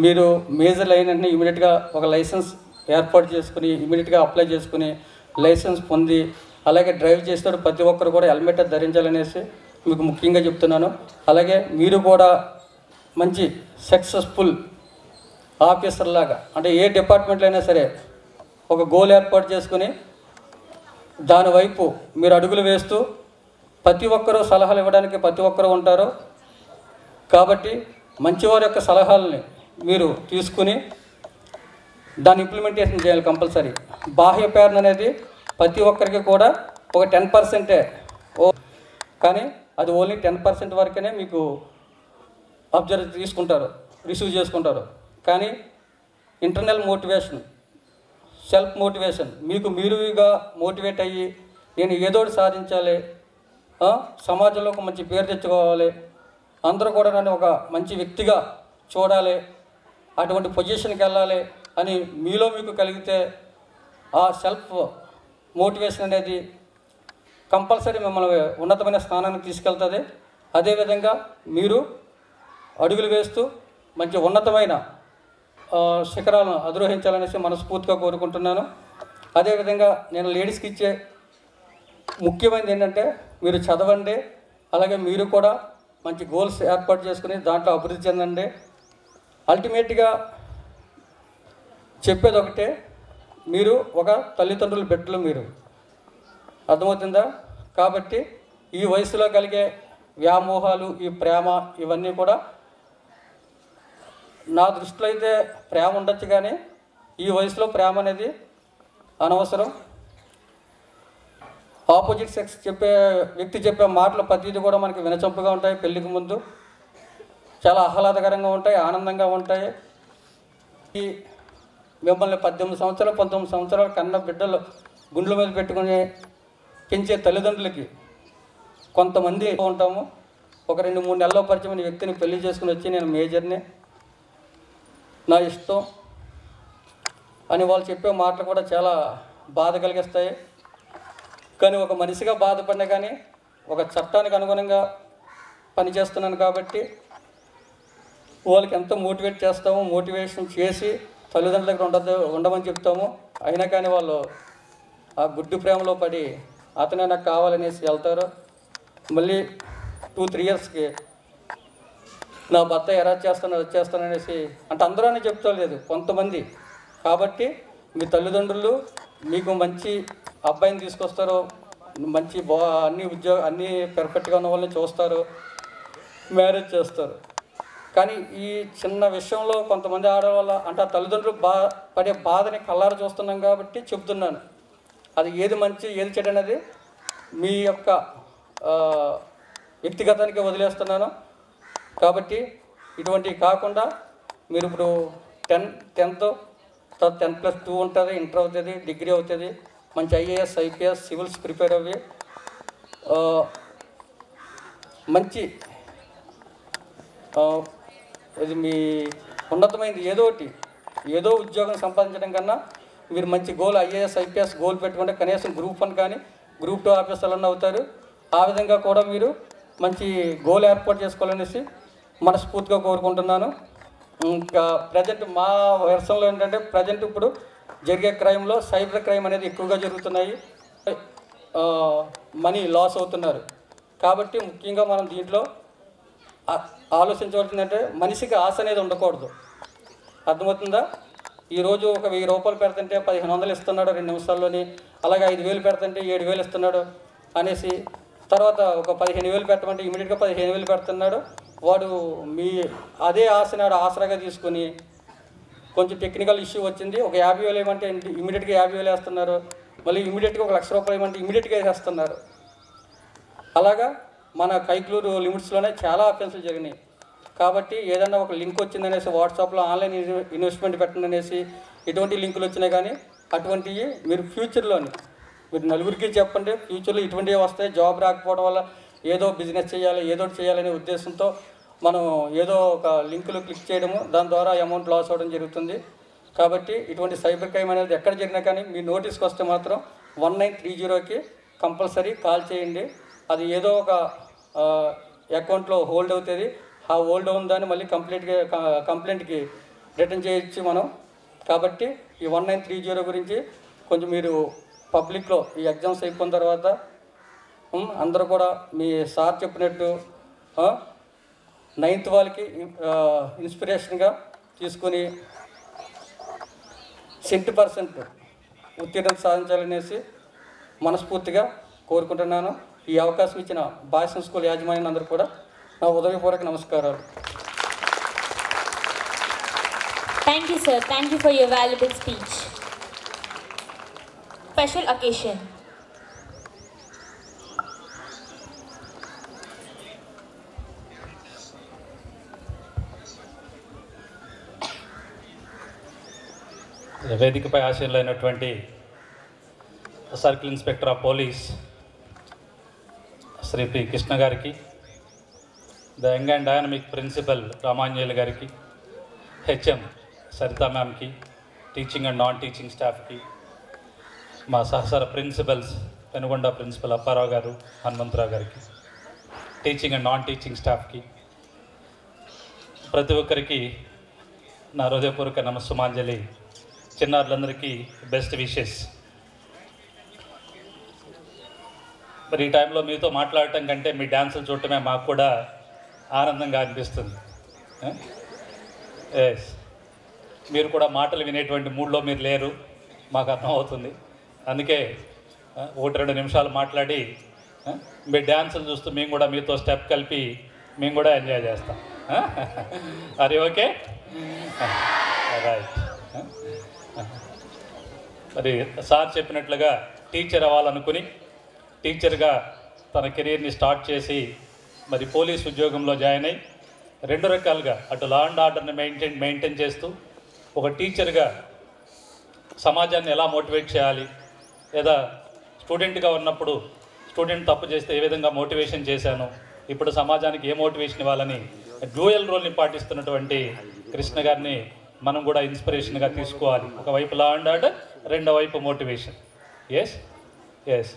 మీరు మేజర్ అయిన వెంటనే ఇమీడియట్గా ఒక లైసెన్స్ ఏర్పాటు చేసుకుని ఇమీడియట్గా అప్లై చేసుకుని లైసెన్స్ పొంది అలాగే డ్రైవ్ చేసేటప్పుడు ప్రతి ఒక్కరు కూడా హెల్మెట్ ధరించాలనేసి మీకు ముఖ్యంగా చెప్తున్నాను. అలాగే మీరు కూడా మంచి సక్సెస్ఫుల్ ఆఫీసర్ లాగా, అంటే ఏ డిపార్ట్మెంట్లో అయినా సరే ఒక గోల్ ఏర్పాటు చేసుకుని దాని వైపు మీరు అడుగులు వేస్తూ ప్రతి ఒక్కరూ సలహాలు ఇవ్వడానికి ప్రతి ఒక్కరూ ఉంటారు. కాబట్టి మంచివారి యొక్క సలహాలని మీరు తీసుకుని దాన్ని ఇంప్లిమెంటేషన్ చేయాలి కంపల్సరీ. బాహ్య ప్రేరణ అనేది ప్రతి ఒక్కరికి కూడా ఒక 10%, కానీ అది ఓన్లీ 10% వరకునే మీకు రిసీవ్ చేసుకుంటారు. కానీ ఇంటర్నల్ మోటివేషన్, సెల్ఫ్ మోటివేషన్, మీరుగా మోటివేట్ అయ్యి నేను ఏదోటి సాధించాలి, సమాజంలో ఒక మంచి పేరు తెచ్చుకోవాలి, అందరూ కూడా నన్ను ఒక మంచి వ్యక్తిగా చూడాలి, అటువంటి పొజిషన్కి వెళ్ళాలి అని మీలో మీకు కలిగితే ఆ సెల్ఫ్ మోటివేషన్ అనేది కంపల్సరీ మిమ్మల్ని ఉన్నతమైన స్థానానికి తీసుకెళ్తుంది. అదేవిధంగా మీరు అడుగులు వేస్తూ మంచి ఉన్నతమైన శిఖరాలను అధిరోహించాలనేసి మనస్ఫూర్తిగా కోరుకుంటున్నాను. అదేవిధంగా నేను లేడీస్కి ఇచ్చే ముఖ్యమైనది ఏంటంటే మీరు చదవండి, అలాగే మీరు కూడా మంచి గోల్స్ ఏర్పాటు చేసుకుని దాంట్లో అభివృద్ధి చెందండి. అల్టిమేట్గా చెప్పేది ఒకటే, మీరు ఒక తల్లిదండ్రుల బిడ్డలు, మీరు అర్థమవుతుందా? కాబట్టి ఈ వయసులో కలిగే వ్యామోహాలు, ఈ ప్రేమ, ఇవన్నీ కూడా నా దృష్టిలో అయితే ప్రేమ ఉండొచ్చు, కానీ ఈ వయసులో ప్రేమ అనేది అనవసరం. ఆపోజిట్ సెక్స్ వ్యక్తి చెప్పే మాటలు ప్రతిదీ కూడా మనకి వినచంపుగా ఉంటాయి. పెళ్ళికి ముందు చాలా ఆహ్లాదకరంగా ఉంటాయి, ఆనందంగా ఉంటాయి. ఈ మిమ్మల్ని 18 సంవత్సరాలు 19 సంవత్సరాలు కన్న బిడ్డలు గుండెల మీద పెట్టుకుని పెంచే తల్లిదండ్రులకి కొంతమంది ఉంటాము. ఒక 2-3 నెలల్లో పరిచయమైన వ్యక్తిని పెళ్లి చేసుకుని వచ్చి నేను మేజర్ని, నా ఇష్టం అని వాళ్ళు చెప్పే మాటలు కూడా చాలా బాధ కలిగిస్తాయి. కానీ ఒక మనిషిగా బాధపడినా కానీ ఒక చట్టానికి అనుగుణంగా పనిచేస్తున్నాను కాబట్టి వాళ్ళకి ఎంతో మోటివేట్ చేస్తాము, మోటివేషన్ చేసి తల్లిదండ్రుల దగ్గర ఉండమని చెప్తాము. అయినా కానీ వాళ్ళు ఆ గుడ్డు ప్రేమలో పడి అతనే నాకు కావాలనేసి వెళ్తారు. మళ్ళీ 2-3 ఇయర్స్కి నా భర్త ఎలా వచ్చేస్తాననేసి అంటే అందరూ అని చెప్తలేదు, కొంతమంది. కాబట్టి మీ తల్లిదండ్రులు మీకు మంచి అబ్బాయిని తీసుకొస్తారు, మంచి అన్ని పెర్ఫెక్ట్గా ఉన్న వాళ్ళని చూస్తారు, మ్యారేజ్ చేస్తారు. కానీ ఈ చిన్న విషయంలో కొంతమంది ఆడవాళ్ళ అంటే ఆ తల్లిదండ్రులు పడే బాధని కళ్ళారా చూస్తున్నాం కాబట్టి చెప్తున్నాను. అది ఏది మంచి ఏది చెడు అనేది మీ యొక్క వ్యక్తిగతానికి వదిలేస్తున్నాను. కాబట్టి ఇటువంటివి కాకుండా మీరు ఇప్పుడు 10th 10+2 ఉంటుంది, ఇంటర్ అవుతుంది, డిగ్రీ అవుతుంది, మంచి IAS IPS సివిల్స్ ప్రిపేర్ అవ్వి మంచి ఇది మీ ఉన్నతమైనది ఏదో ఉద్యోగం సంపాదించడం కన్నా మీరు మంచి గోల్ IAS IPS గోల్ పెట్టుకుంటే కనీసం Group 1 కానీ Group 2 ఆఫీసర్లన్నా అవుతారు. ఆ విధంగా కూడా మీరు మంచి గోల్ ఏర్పాటు చేసుకోవాలనేసి మనస్ఫూర్తిగా కోరుకుంటున్నాను. ఇంకా ప్రజెంట్ మా వెర్షన్లో ఏంటంటే ప్రజెంట్ ఇప్పుడు జరిగే క్రైమ్లో సైబర్ క్రైమ్ అనేది ఎక్కువగా జరుగుతున్నాయి, మనీ లాస్ అవుతున్నారు. కాబట్టి ముఖ్యంగా మనం దీంట్లో ఆలోచించవలసిందంటే మనిషికి ఆశ అనేది ఉండకూడదు. అర్థమవుతుందా? ఈరోజు ఒక 1000 రూపాయలు పెడుతుంటే 1500 ఇస్తున్నాడు 2 నిమిషాల్లోని, అలాగే 5000 పెడుతుంటే 7000 ఇస్తున్నాడు అనేసి తర్వాత ఒక 15000 పెట్టమంటే ఇమీడియట్గా 15000 పెడుతున్నాడు. వాడు మీ అదే ఆశనాడు ఆసరాగా తీసుకుని కొంచెం టెక్నికల్ ఇష్యూ వచ్చింది, ఒక 50,000 ఏమంటే ఇమీడియట్గా 50,000 వేస్తున్నారు, మళ్ళీ ఇమీడియట్గా 1,00,000 రూపాయలు ఏమంటే ఇమీడియట్గా వేసేస్తున్నారు. అలాగా మన కైక్లూరు లిమిట్స్లోనే చాలా అఫెన్సులు జరిగినాయి. కాబట్టి ఏదన్నా ఒక లింక్ వచ్చిందనేసి వాట్సాప్లో ఆన్లైన్ ఇన్వెస్ట్మెంట్ పెట్టండి అనేసి ఇటువంటి లింకులు వచ్చినాయి. కానీ అటువంటివి మీరు ఫ్యూచర్లోని మీరు నలుగురికి చెప్పండి, ఫ్యూచర్లో ఇటువంటివి వస్తాయి. జాబ్ రాకపోవడం వల్ల ఏదో బిజినెస్ చేయాలి, ఏదో చేయాలనే ఉద్దేశంతో మనం ఏదో ఒక లింకులు క్లిక్ చేయడము, దాని ద్వారా అమౌంట్ లాస్ అవ్వడం జరుగుతుంది. కాబట్టి ఇటువంటి సైబర్ క్రైమ్ అనేది ఎక్కడ జరిగినా కానీ మీ నోటీస్కి వస్తే మాత్రం 1930కి కంపల్సరీ కాల్ చేయండి. అది ఏదో ఒక అకౌంట్లో హోల్డ్ అవుతుంది, ఆ హోల్డ్ అవుతుందని మళ్ళీ కంప్లైంట్కి రిటర్న్ చేయొచ్చు మనం. కాబట్టి ఈ 1930 గురించి కొంచెం మీరు పబ్లిక్లో ఈ ఎగ్జామ్స్ అయిపోయిన తర్వాత అందరూ కూడా మీ సార్ చెప్పినట్టు 9th వాళ్ళకి ఇన్స్పిరేషన్గా తీసుకొని 100% ఉత్తీర్ణత సాధించాలనేసి మనస్ఫూర్తిగా కోరుకుంటున్నాను. ఈ అవకాశం ఇచ్చిన భాష స్కూల్ యాజమాన్యం అందరూ కూడా నా ఉదయపూర్వక నమస్కారాలు. Thank you, sir. Thank you for your valuable speech. Special occasion. వేదికపై ఆశీనులైనటువంటి circle inspector of police Shri P Krishna గారికి, the young and dynamic principal Ramanjali గారికి, హెచ్ఎం సరితా మ్యామ్కి, టీచింగ్ అండ్ నాన్ టీచింగ్ స్టాఫ్కి, మా సహచర ప్రిన్సిపల్స్ పెనుగొండ ప్రిన్సిపల్ అప్పారావు గారు, హనుమంతరావు గారికి, టీచింగ్ అండ్ నాన్ టీచింగ్ స్టాఫ్కి, ప్రతి ఒక్కరికి నా హృదయపూర్వక నమస్సుమాంజలి. చిన్నారులందరికీ బెస్ట్ విషెస్. మరి ఈ టైంలో మీతో మాట్లాడటం కంటే మీ డ్యాన్సులు చూడటమే మాకు కూడా ఆనందంగా అనిపిస్తుంది. ఎస్, మీరు కూడా మాటలు వినేటువంటి మూడ్లో మీరు లేరు, మాకు అర్థమవుతుంది. అందుకే 1-2 నిమిషాలు మాట్లాడి మీ డ్యాన్సులు చూస్తూ మేము కూడా మీతో స్టెప్ కలిపి మేము కూడా ఎంజాయ్ చేస్తాం. అది ఓకే, రైట్. మరి సార్ చెప్పినట్లుగా టీచర్ అవ్వాలనుకుని టీచర్గా తన కెరీర్ని స్టార్ట్ చేసి మరి పోలీస్ ఉద్యోగంలో జాయిన్ అయ్యి 2 రకాలుగా అటు లా అండ్ ఆర్డర్ని మెయింటైన్ చేస్తూ ఒక టీచర్గా సమాజాన్ని ఎలా మోటివేట్ చేయాలి, లేదా స్టూడెంట్గా ఉన్నప్పుడు స్టూడెంట్ తప్పు చేస్తే ఏ విధంగా మోటివేషన్ చేశాను, ఇప్పుడు సమాజానికి ఏ మోటివేషన్ ఇవ్వాలని డ్యూయల్ రోల్ని పాటిస్తున్నటువంటి కృష్ణ గారిని మనం కూడా ఇన్స్పిరేషన్గా తీసుకోవాలి. ఒకవైపు లా అండ్ ఆర్డర్, రెండో వైపు మోటివేషన్. ఎస్ ఎస్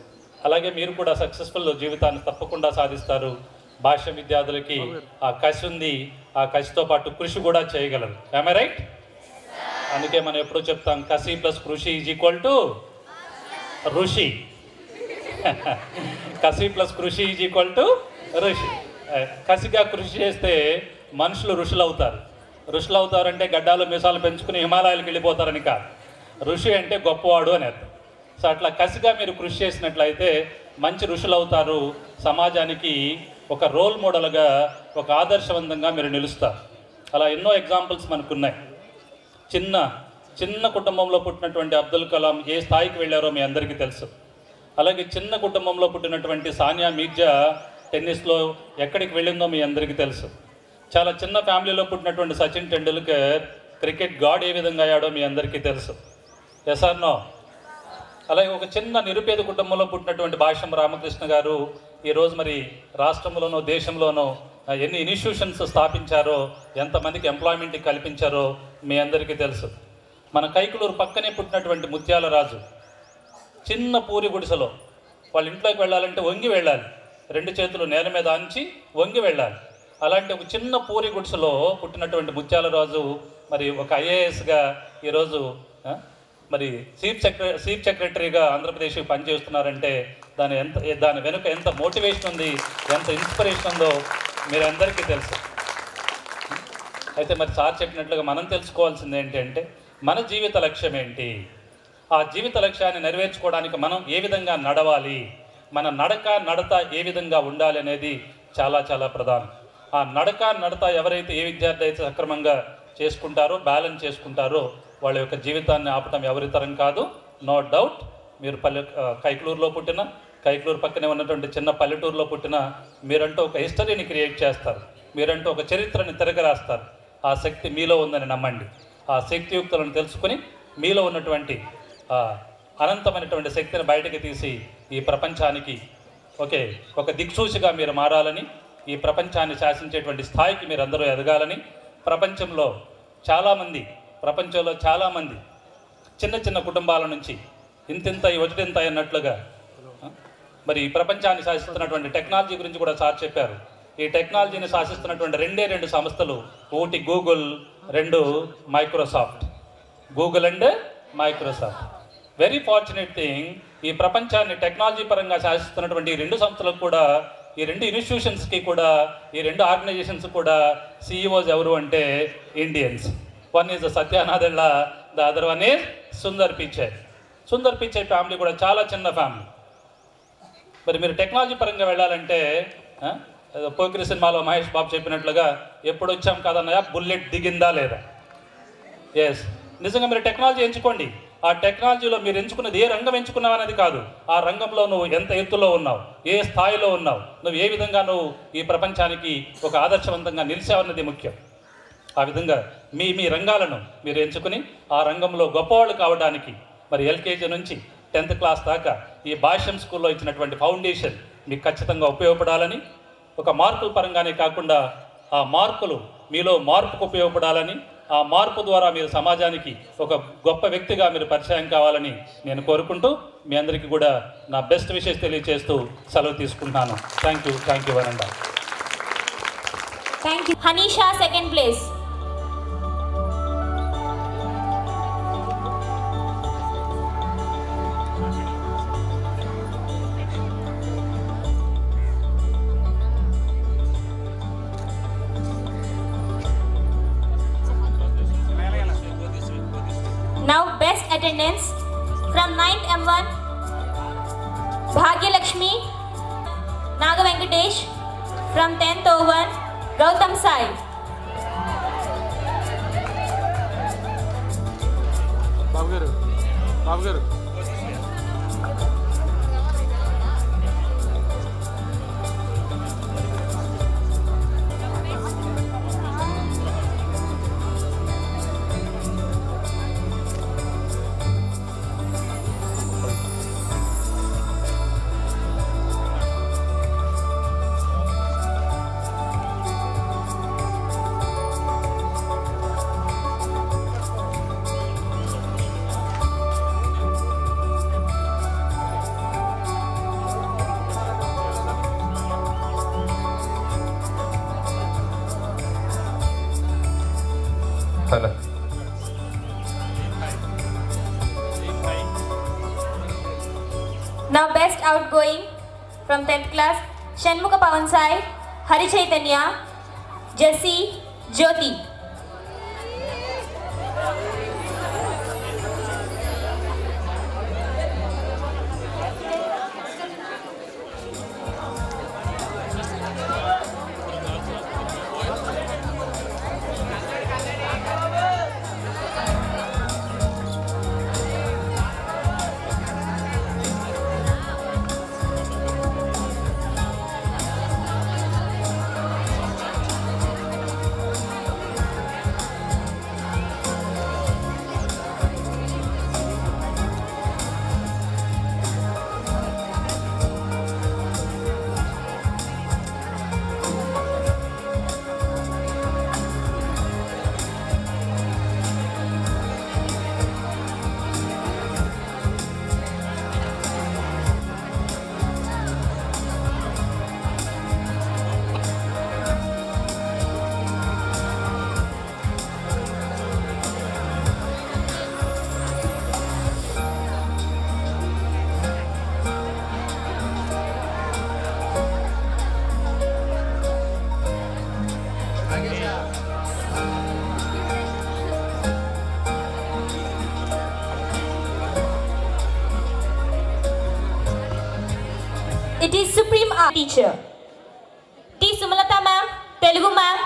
అలాగే మీరు కూడా సక్సెస్ఫుల్ జీవితాన్ని తప్పకుండా సాధిస్తారు. భాష్య విద్యార్థులకి ఆ కసి ఉంది, ఆ కసితో పాటు కృషి కూడా చేయగలరు. Am I right? అందుకే మనం ఎప్పుడూ చెప్తాం, కసి ప్లస్ కృషి ఈజ్ ఈక్వల్ టు ఋషి. కసి ప్లస్ కృషి ఈజ్ ఈక్వల్ టు ఋషి. కసిగా కృషి చేస్తే మనుషులు ఋషులు అవుతారు. ఋషులు అవుతారంటే గడ్డాలు మీసాలు పెంచుకుని హిమాలయాలకు వెళ్ళిపోతారని కాదు. ఋషి అంటే గొప్పవాడు అని అర్థం. సో అట్లా కసిగా మీరు కృషి చేసినట్లయితే మంచి ఋషులు అవుతారు. సమాజానికి ఒక రోల్ మోడల్గా, ఒక ఆదర్శవంతంగా మీరు నిలుస్తారు. అలా ఎన్నో ఎగ్జాంపుల్స్ మనకున్నాయి. చిన్న కుటుంబంలో పుట్టినటువంటి అబ్దుల్ కలాం ఏ స్థాయికి వెళ్ళారో మీ అందరికీ తెలుసు. అలాగే చిన్న కుటుంబంలో పుట్టినటువంటి సానియా మీర్జా టెన్నిస్లో ఎక్కడికి వెళ్ళిందో మీ అందరికీ తెలుసు. చాలా చిన్న ఫ్యామిలీలో పుట్టినటువంటి సచిన్ టెండూల్కర్ క్రికెట్ గాడ్ ఏ విధంగా అయ్యాడో మీ అందరికీ తెలుసు. Yes or no? అలాగే ఒక చిన్న నిరుపేద కుటుంబంలో పుట్టినటువంటి భాష్యం రామకృష్ణ గారు ఈరోజు మరి రాష్ట్రంలోనో దేశంలోనో ఎన్ని ఇన్స్టిట్యూషన్స్ స్థాపించారో, ఎంతమందికి ఎంప్లాయ్మెంట్ కల్పించారో మీ అందరికీ తెలుసు. మన కైకులూరు పక్కనే పుట్టినటువంటి ముత్యాల రాజు చిన్న పూరి గుడిసెలో వాళ్ళ ఇంట్లోకి వెళ్ళాలంటే వంగి వెళ్ళాలి, 2 చేతులు నేల మీద ఆంచి వంగి వెళ్ళాలి. అలాంటి ఒక చిన్న పూరి గుడిసెలో పుట్టినటువంటి ముత్యాల రాజు మరి ఒక ఐఏఎస్గా ఈరోజు మరి చీఫ్ సెక్రటరీగా ఆంధ్రప్రదేశ్కి పనిచేస్తున్నారంటే దాని వెనుక ఎంత మోటివేషన్ ఉంది, ఎంత ఇన్స్పిరేషన్ ఉందో మీరందరికీ తెలుసు. అయితే మరి సార్ చెప్పినట్లుగా మనం తెలుసుకోవాల్సింది ఏంటంటే మన జీవిత లక్ష్యం ఏంటి, ఆ జీవిత లక్ష్యాన్ని నెరవేర్చుకోవడానికి మనం ఏ విధంగా నడవాలి, మన నడత ఏ విధంగా ఉండాలి అనేది చాలా చాలా ప్రధానం. ఆ నడత ఎవరైతే ఏ విద్యార్థి అయితే సక్రమంగా చేసుకుంటారో, బ్యాలెన్స్ చేసుకుంటారో వాళ్ళ యొక్క జీవితాన్ని ఆపటం ఎవరి తరం కాదు. No doubt. మీరు కైకులూరులో పుట్టిన, కైకులూరు పక్కనే ఉన్నటువంటి చిన్న పల్లెటూరులో పుట్టిన మీరంటూ ఒక హిస్టరీని క్రియేట్ చేస్తారు, మీరంటూ ఒక చరిత్రని తిరగరాస్తారు. ఆ శక్తి మీలో ఉందని నమ్మండి. ఆ శక్తియుక్తులను తెలుసుకుని మీలో ఉన్నటువంటి అనంతమైనటువంటి శక్తిని బయటకు తీసి ఈ ప్రపంచానికి ఒక దిక్సూచిగా మీరు మారాలని, ఈ ప్రపంచాన్ని శాసించేటువంటి స్థాయికి మీరు అందరూ ఎదగాలని, ప్రపంచంలో చాలామంది చిన్న చిన్న కుటుంబాల నుంచి ఇంతింత ఒటింత అన్నట్లుగా మరి ఈ ప్రపంచాన్ని శాసిస్తున్నటువంటి టెక్నాలజీ గురించి కూడా సార్ చెప్పారు. ఈ టెక్నాలజీని శాసిస్తున్నటువంటి 2 సంస్థలు, ఒకటి Google, 2 Microsoft. Google and Microsoft. Very fortunate thing, ఈ ప్రపంచాన్ని టెక్నాలజీ పరంగా శాసిస్తున్నటువంటి ఈ 2 సంస్థలకు కూడా, ఈ 2 ఇన్స్టిట్యూషన్స్కి కూడా, ఈ 2 ఆర్గనైజేషన్స్ కూడా సిఇఓస్ ఎవరు అంటే Indians. One is Satya Nadella, the other one is Sundar Pichai. Sundar Pichai family కూడా చాలా చిన్న ఫ్యామిలీ. మరి మీరు టెక్నాలజీ పరంగా వెళ్ళాలంటే పోకిరి సినిమాలో మహేష్ బాబు చెప్పినట్లుగా ఎప్పుడు వచ్చాం కదన్నయ్య, బుల్లెట్ దిగిందా లేదా? ఎస్, నిజంగా మీరు టెక్నాలజీ ఎంచుకోండి. ఆ టెక్నాలజీలో మీరు ఎంచుకున్నది ఏ రంగం ఎంచుకున్నావు అనేది కాదు, ఆ రంగంలో నువ్వు ఎంత ఎత్తులో ఉన్నావు, ఏ స్థాయిలో ఉన్నావు, నువ్వు ఏ విధంగా నువ్వు ఈ ప్రపంచానికి ఒక ఆదర్శవంతంగా నిలిచావన్నది ముఖ్యం. ఆ విధంగా మీ రంగాలను మీరు ఎంచుకుని ఆ రంగంలో గొప్పవాళ్ళు కావడానికి మరి ఎల్కేజీ నుంచి 10th క్లాస్ దాకా ఈ భాష్యం స్కూల్లో ఇచ్చినటువంటి ఫౌండేషన్, మీకు ఖచ్చితంగా ఉపయోగపడాలని, ఒక మార్కుల పరంగానే కాకుండా ఆ మార్కులు మీలో మార్పుకు ఉపయోగపడాలని, ఆ మార్పు ద్వారా మీరు సమాజానికి ఒక గొప్ప వ్యక్తిగా మీరు పరిచయం కావాలని నేను కోరుకుంటూ మీ అందరికీ కూడా నా బెస్ట్ విషెస్ తెలియజేస్తూ సెలవు తీసుకుంటున్నాను. థ్యాంక్ యూ వరండా. Thank you. Hanisha, second place. Now best attendance from 9th M1, Bhagyalakshmi Nagavenkatesh. From 10th O1, Gautam Sai. Babu garu. Hello. Now best outgoing from 10th class, Shanmukha Pavansai, Hari Chaitanya, Jessie, Jyoti. It is Supreme Art Teacher. T. Sumalata ma'am, Telugu ma'am.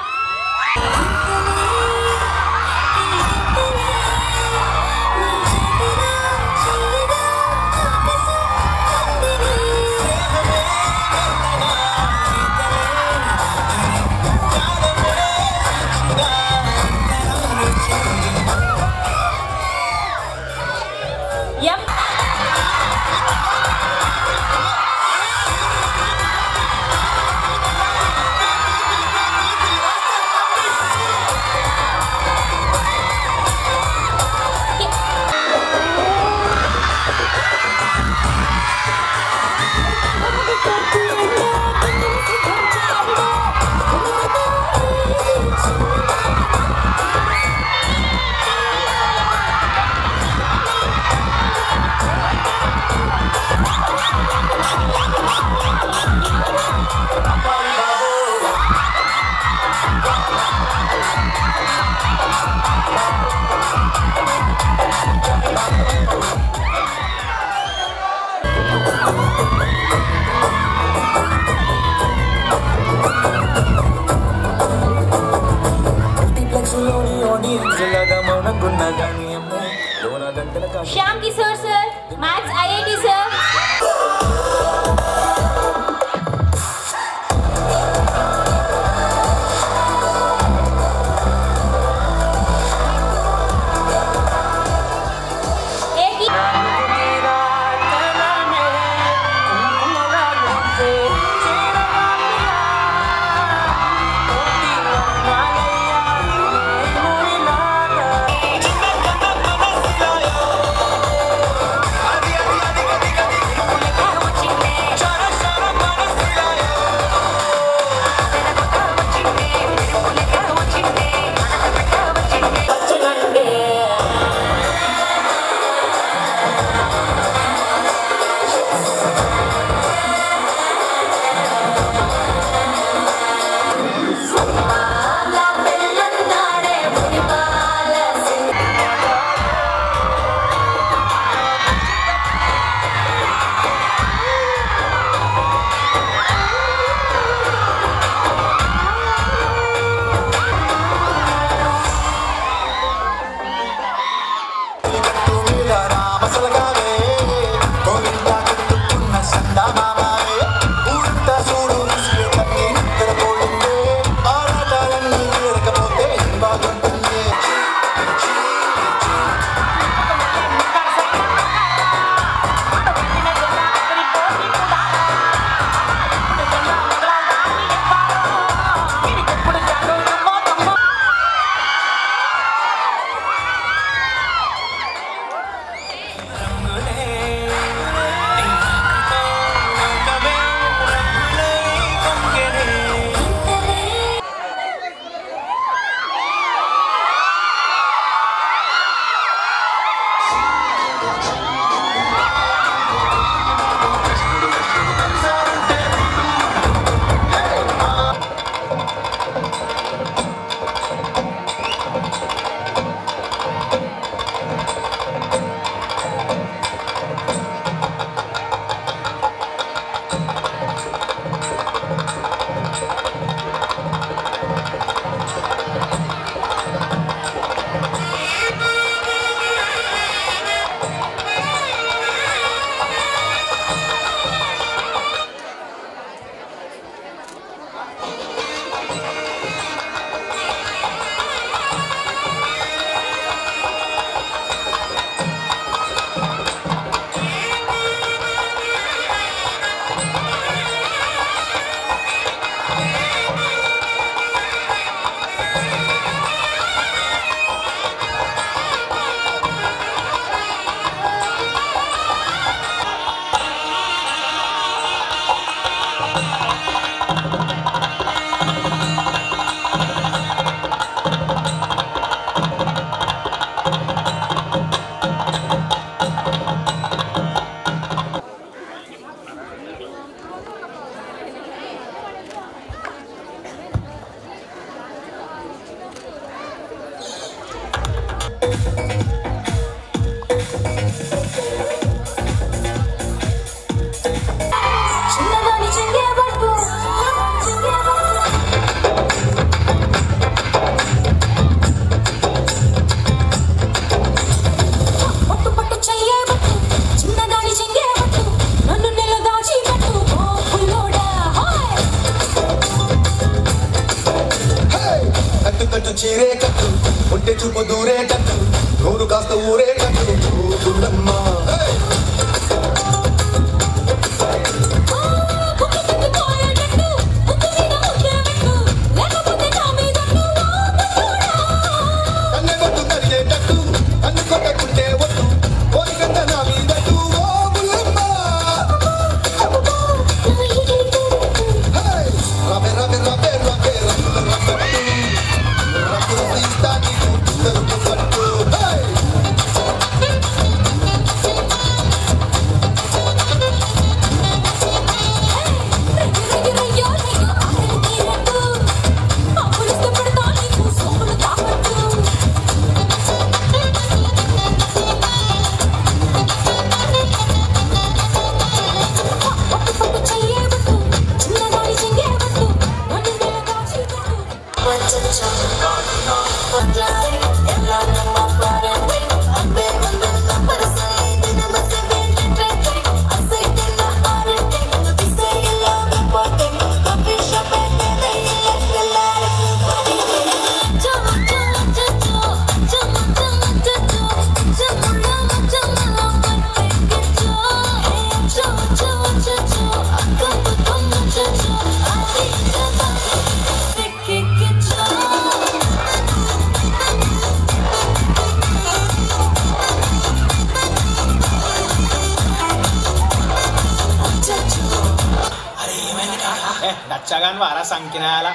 దచ్చగాను వారా సంకినాల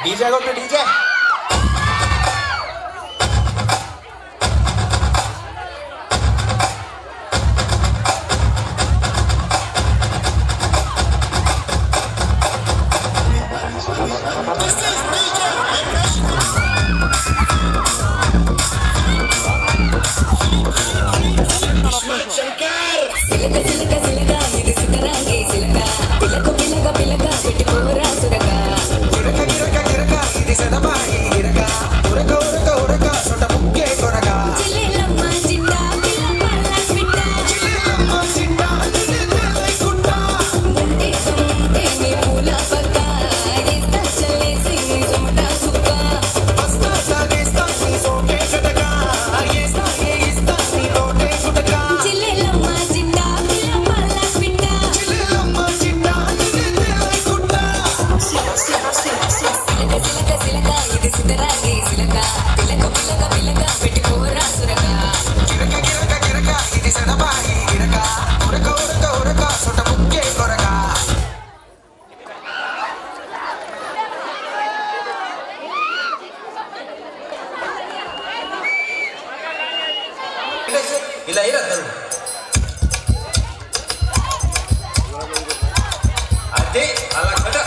DJ కొట్టు DJ. ఇలా ఇరద్దు అదే అలా కదా.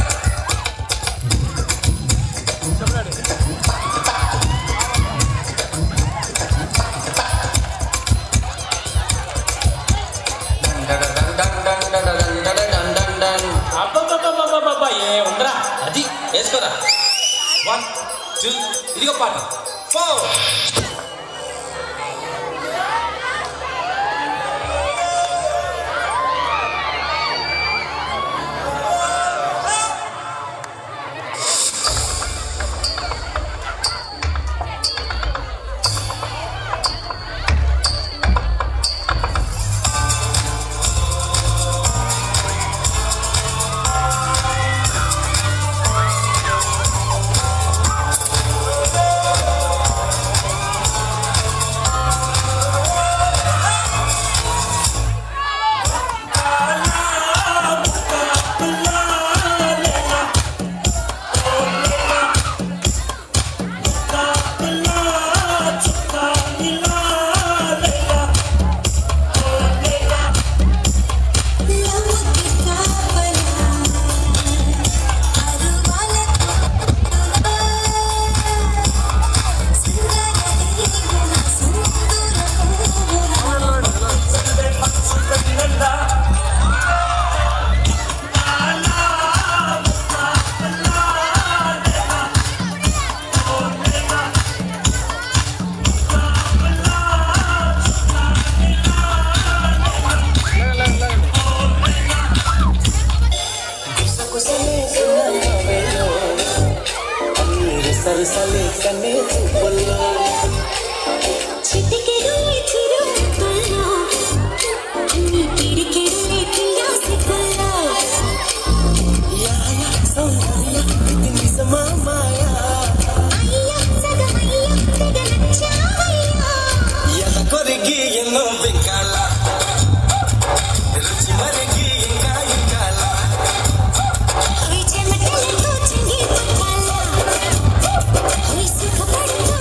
అబ్బబ్బబ్బబ్బబ్బబ్బా ఏ ఉండరా అది వేసుకోరా. 1 2 ఇదిగో పాట 4. సరసలే కన్నే చూపుల్లో చిటికెడు చిరునవ్వుల్లో నీ పిడికెడు ప్రియాసికల్లో యాయ సౌందర్య ఇది నిజమా మాయా అయ్యో సగమయ్యో తెగ నచ్చావయ్యో ఎద కొరిగి ఎన్నో వెంకాల రుచి మరిగి ఇంకా ఇంకాల అవి చెమటలతో చెంగి పట్టాల అవి సుఖపడుతూ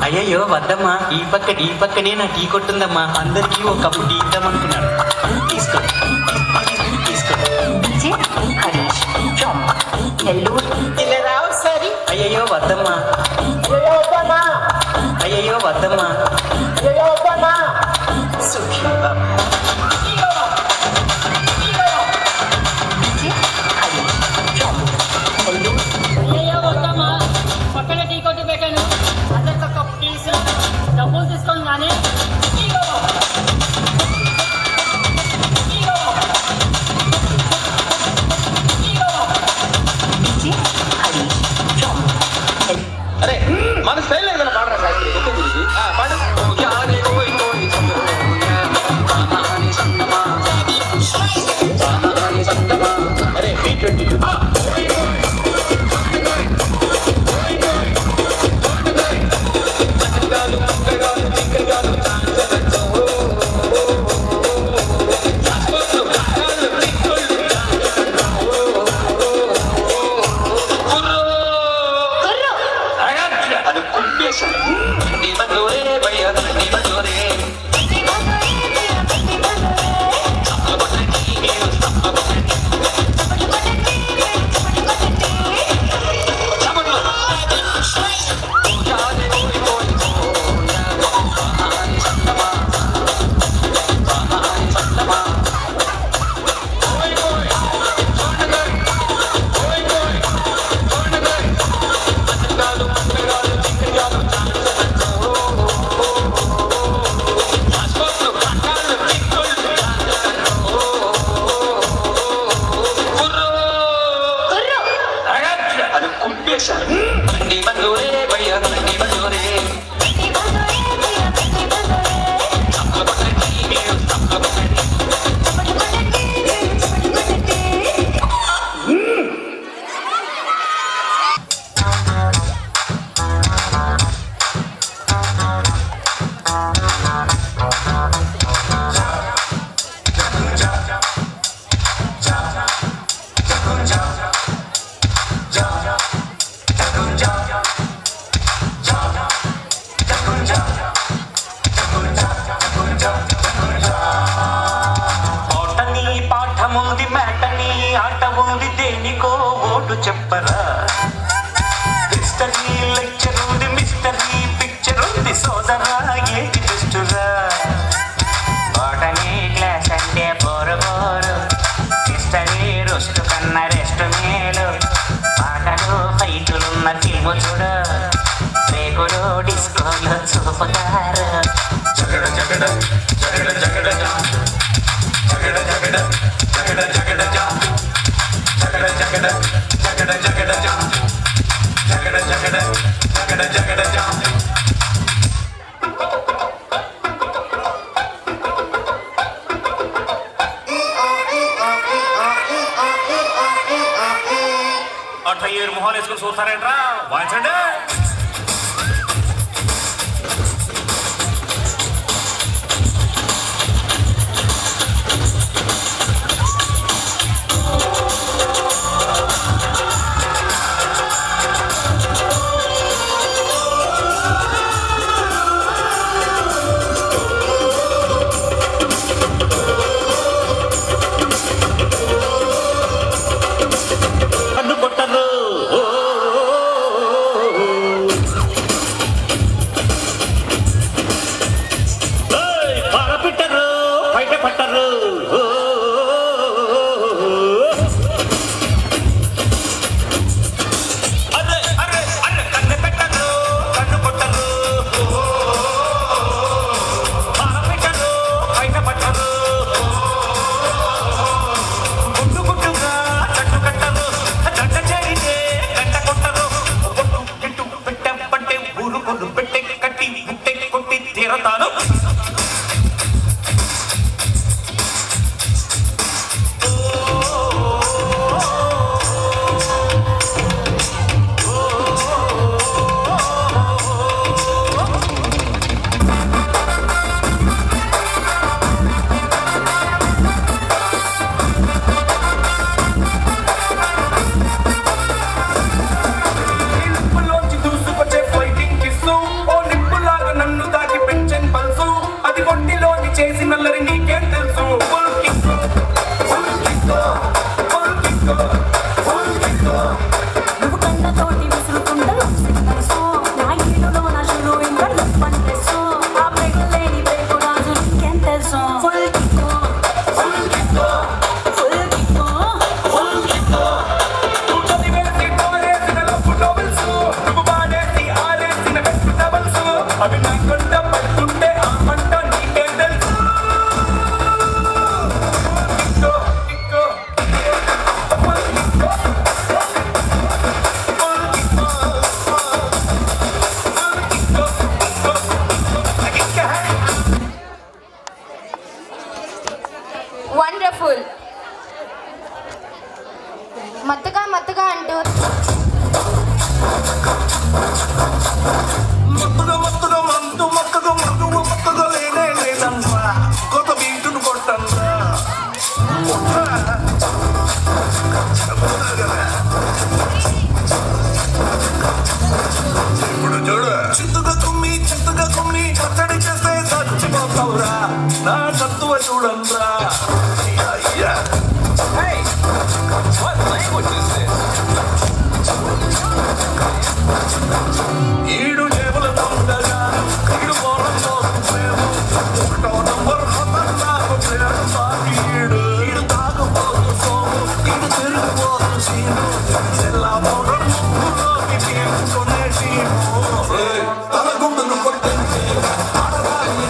అయ్యో వద్దమ్మా, ఈ పక్కనే నా టీ కొట్టుందమ్మా, అందరికీ ఒక కప్పు టీ ఇద్దామనుకున్నాను. తీసుకో అయ్యో వద్దమ్మా, అయ్యో వద్దమ్మా, పక్కన టీ కొట్టి పెట్టాను, అందరితో కప్పు తీసి డబ్బులు తీసుకొని కానీ అరే మన స్టైల్ ఏదైనా పాడరా శాస్త్రి గురించి పాడు. అరే B22 చెప్పరా హిస్టరీ లెక్చర్ ఉంది, మిస్టరీ పిక్చర్ ఉంది, సోదరా ఏది బెస్టురా? బాటనీ క్లాస్ అంటే బోరు బోరు, హిస్టరీ రోస్ట్ కన్నా రెస్ట్ మేలు, పాటలు ఫైటులున్న ఫిల్ము చూడు, రేకులు డిస్కోలో చూపుతారు. జగడ జగడ జగడ జగడ జా జగడ జగడ జగడ జగడ జా జగడ జగడ జగడ జగడ జా జగడ జగడ జగడ జగడ జా. అట్లా 7 మొహాలు వేసుకుని చూస్తారేంట్రా వాయించండి. మత్తుగా అంటూ ఇప్పుడు చూడు చింతగా కుమ్మి కట్టడి చేస్తే చచ్చిపోతావురా నా సత్తువ చూడంరా. Hey, what language is this? ఈడు జేబుల తొందరగా ఈడు పోరంలో ప్రేమ ఒకటో నంబర్ నాకు ప్రేమ సాటి ఈడు తాగుపోతు సోము ఈడు తిరిగిపోతు సీను చెల్లా పౌడర్ ముక్కులోకి తీసుకునే సీను తన గుండెను కొట్టించి ఆడదాని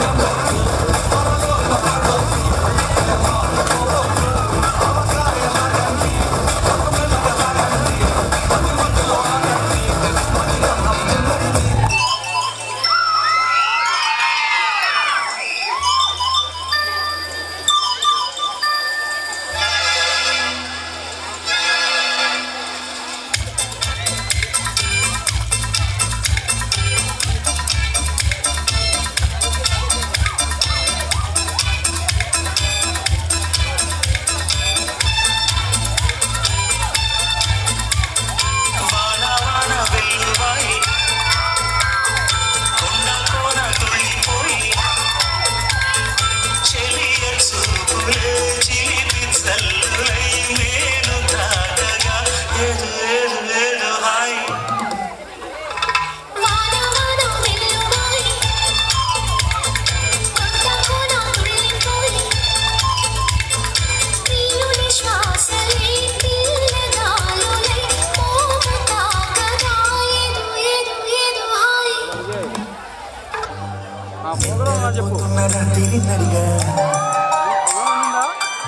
నడిగా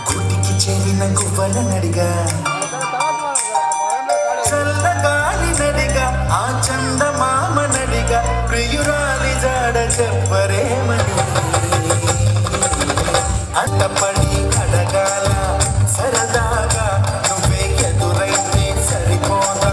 గుడికి చేరిన గువ్వల నడిగా చల్లగాలి నడిగా ఆ చందమామ నడిగా ప్రియురాలి జాడ చెప్పరేమని అట్టపడి అడగాల సరదాగా నువ్వే ఎదురైతే సరిపోదా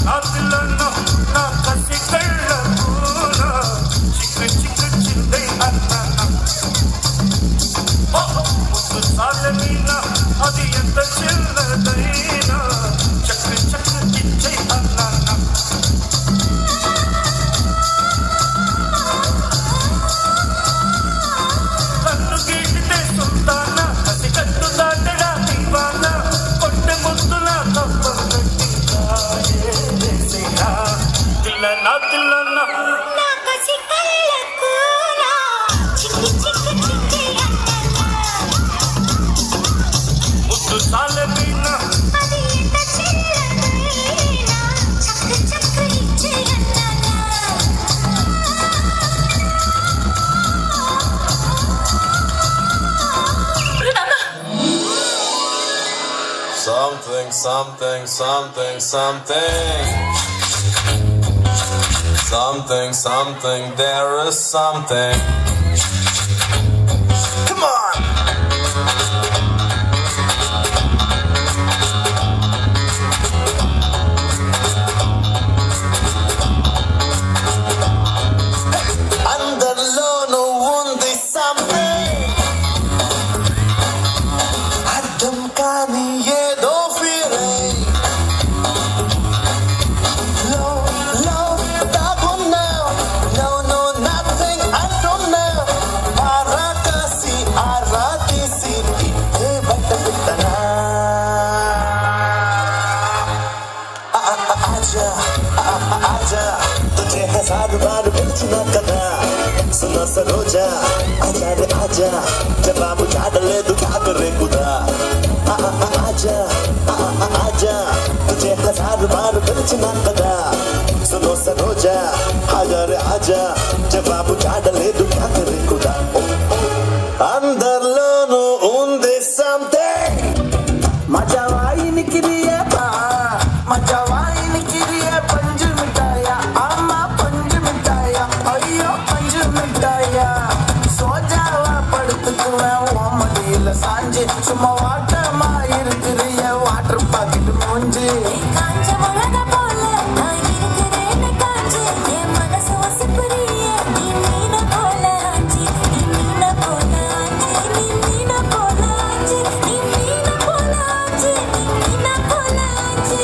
నాతిలను నా కసి కళ్ళ చిక్కు చిక్కు చిందై అన్నా ముద్దు సాలమీనా అది ఎంత చిన్నదైనా చక్రి చక్రి చిచ్చై అన్నా కన్ను గీటితే సుల్తానా కసి కట్టు దాటడా దీవానా కొట్టె ముద్దుల కప్పం కట్టి తిల్లనా తిల్లనా నా కసి కళ్ళకు నా చిక్కు చిక్కు చిచ్చే ముద్దు సాలమీనా అది ఎంత చిన్నదైనా చక్ర చక్ర ఇచ్చే Something, something, something, something. Something, something, there is something. Come on! అందరిలోనూ ఉంది something. అర్థం కాని ఏదో feeling. Love, దాగున్నా. No, no, nothing, I don't know. ఆరాకసి, ఆరాతీసి, ఇట్టే బట్ట పెట్టనా. ఆజా, ఆజా, तुझे हजार बार पिलचना कदा. सुनो सरोजा, आजा रे आजा, जवाब चाडले तू क्या करे खुदा. आजा, आजा, तुझे हजार बार पिलचना कदा. सुनो सरोजा, आजा रे आजा, जवाब चाडले तू क्या करे खुदा. అందరిలోనూ ఉంది something. मजावाई निकलिए बा मजावाई निकलिए पंज मिठाया आमा पंज मिठाया अयो पंज मिठाया सो जावा पड़ुत्तुकुवें ओमडियिल सांजे सुम्मा वाटमा इरुक्किறிய वाटर पाकेट मूंजी காஞ்ச முளக போல நான் இருக்கிறேன்னு காஞ்சு என் மனசு வசிப்புறியே நீ மீன போல ஆஞ்சி நீ மீன போல ஆஞ்சி நீ மீன போல ஆஞ்சி நீ மீன போல ஆஞ்சி நீ மீன போல ஆஞ்சி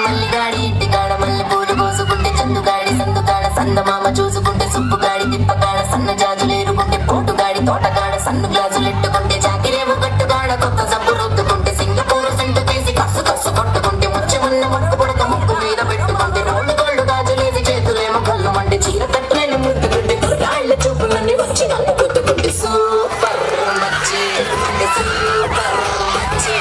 మల్లిగాడి ఇంటికాడ మల్లె పూలు కోసుకుంటే చందుగాడి సందుకాడ సందమామ చూసుకుంటే సుప్పుగాడి తిప్పగాడ సన్న జాజులు ఏరుకుంటే పోటుగాడి తోటగాడ సన్ను గ్లాసులు ఎట్టుకుంటే జాకిరేమో కట్టుగాడ కొత్త సబ్బు రుద్దుకుంటే సింగపూరు సెంటు తీసి కస్సు కస్సు కొట్టుకుంటే ముచ్చి ఉన్న ముక్కు పుడక ముక్కు మీద పెట్టుకుంటే రోడ్డు గోళ్ళు గాజులేసి చేతులేమో కళ్ళు మండి చీర కట్టులేని ముద్దుకుంటే రాళ్ళ చూపులన్నీ వచ్చి నన్ను గుద్దుకుంటే సూపర్ మచ్చి సూపర్ మచ్చి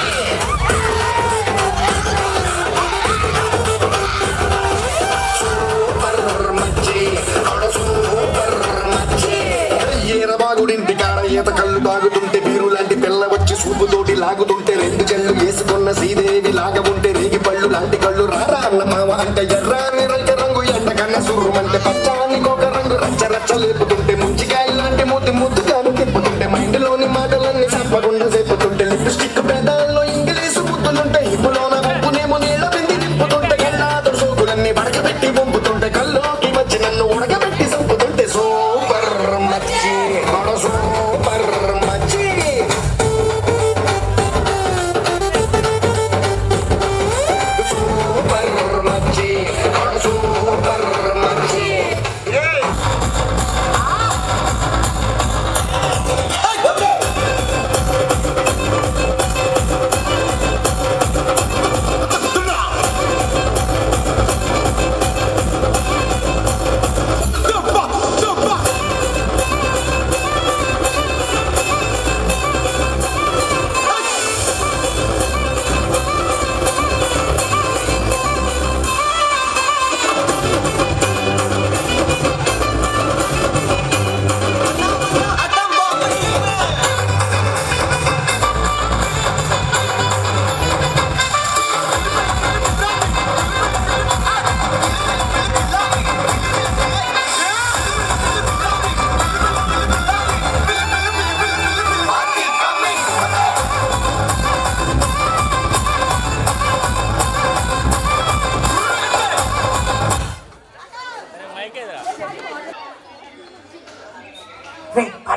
ఈరబాగుడింటి కాడ ఈత కళ్ళు తాగుతుంటే బీరు లాంటి పిల్ల వచ్చి సూపుతోటి లాగుతుంటే రెండు చెళ్ళు వేసుకున్న శ్రీదేవి లాగా ఉంటే రేగి పళ్ళు లాంటి కళ్ళు రారా అన్న మామ అంటే ఎర్రాని రంగు ఎండ కన్న సుర్రుమంటే పచ్చాని ఒక రంగు రచ్చ రచ్చ లేపుతుంటే ముంచికాయ లాంటి మూతి ముద్దుగాను తిప్పుతుంటే మైండ్లోని మాటలన్నీ చెప్పకుండా చెప్పుతుంటే లిప్స్టిక్ పెదాల్లో ఇంగ్లీషు ముద్దులుంటే ఇప్పులోన ఉప్పునేమో నీళ్ళ బింది తిప్పుతుంటే కళ్ళాతో సోకులన్నీ వడకబెట్టి పంపుతుంటే కల్లోకి వచ్చి నన్ను ఉడకబెట్టి చంపుతుంటే సూపర్ మచ్చి సూపర్ మచ్చి సూపర్ మచ్చి సూపర్ మచ్చి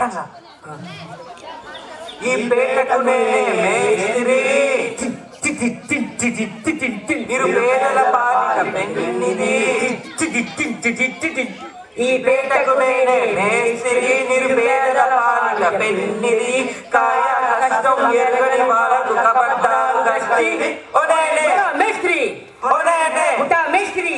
పాడంగా. ఈ పేటకు మేస్త్రి నిరుపేదల పాలిట పెన్నిది. ఈ పేటకు మేస్త్రి నిరుపేదల పాలిట పెన్నిది. కాయ కష్టం ఎరగని వాళ్ళకు కబడ్డారు కష్టి. ఓనేనే మేస్త్రి, ఓనేనే మేస్త్రి.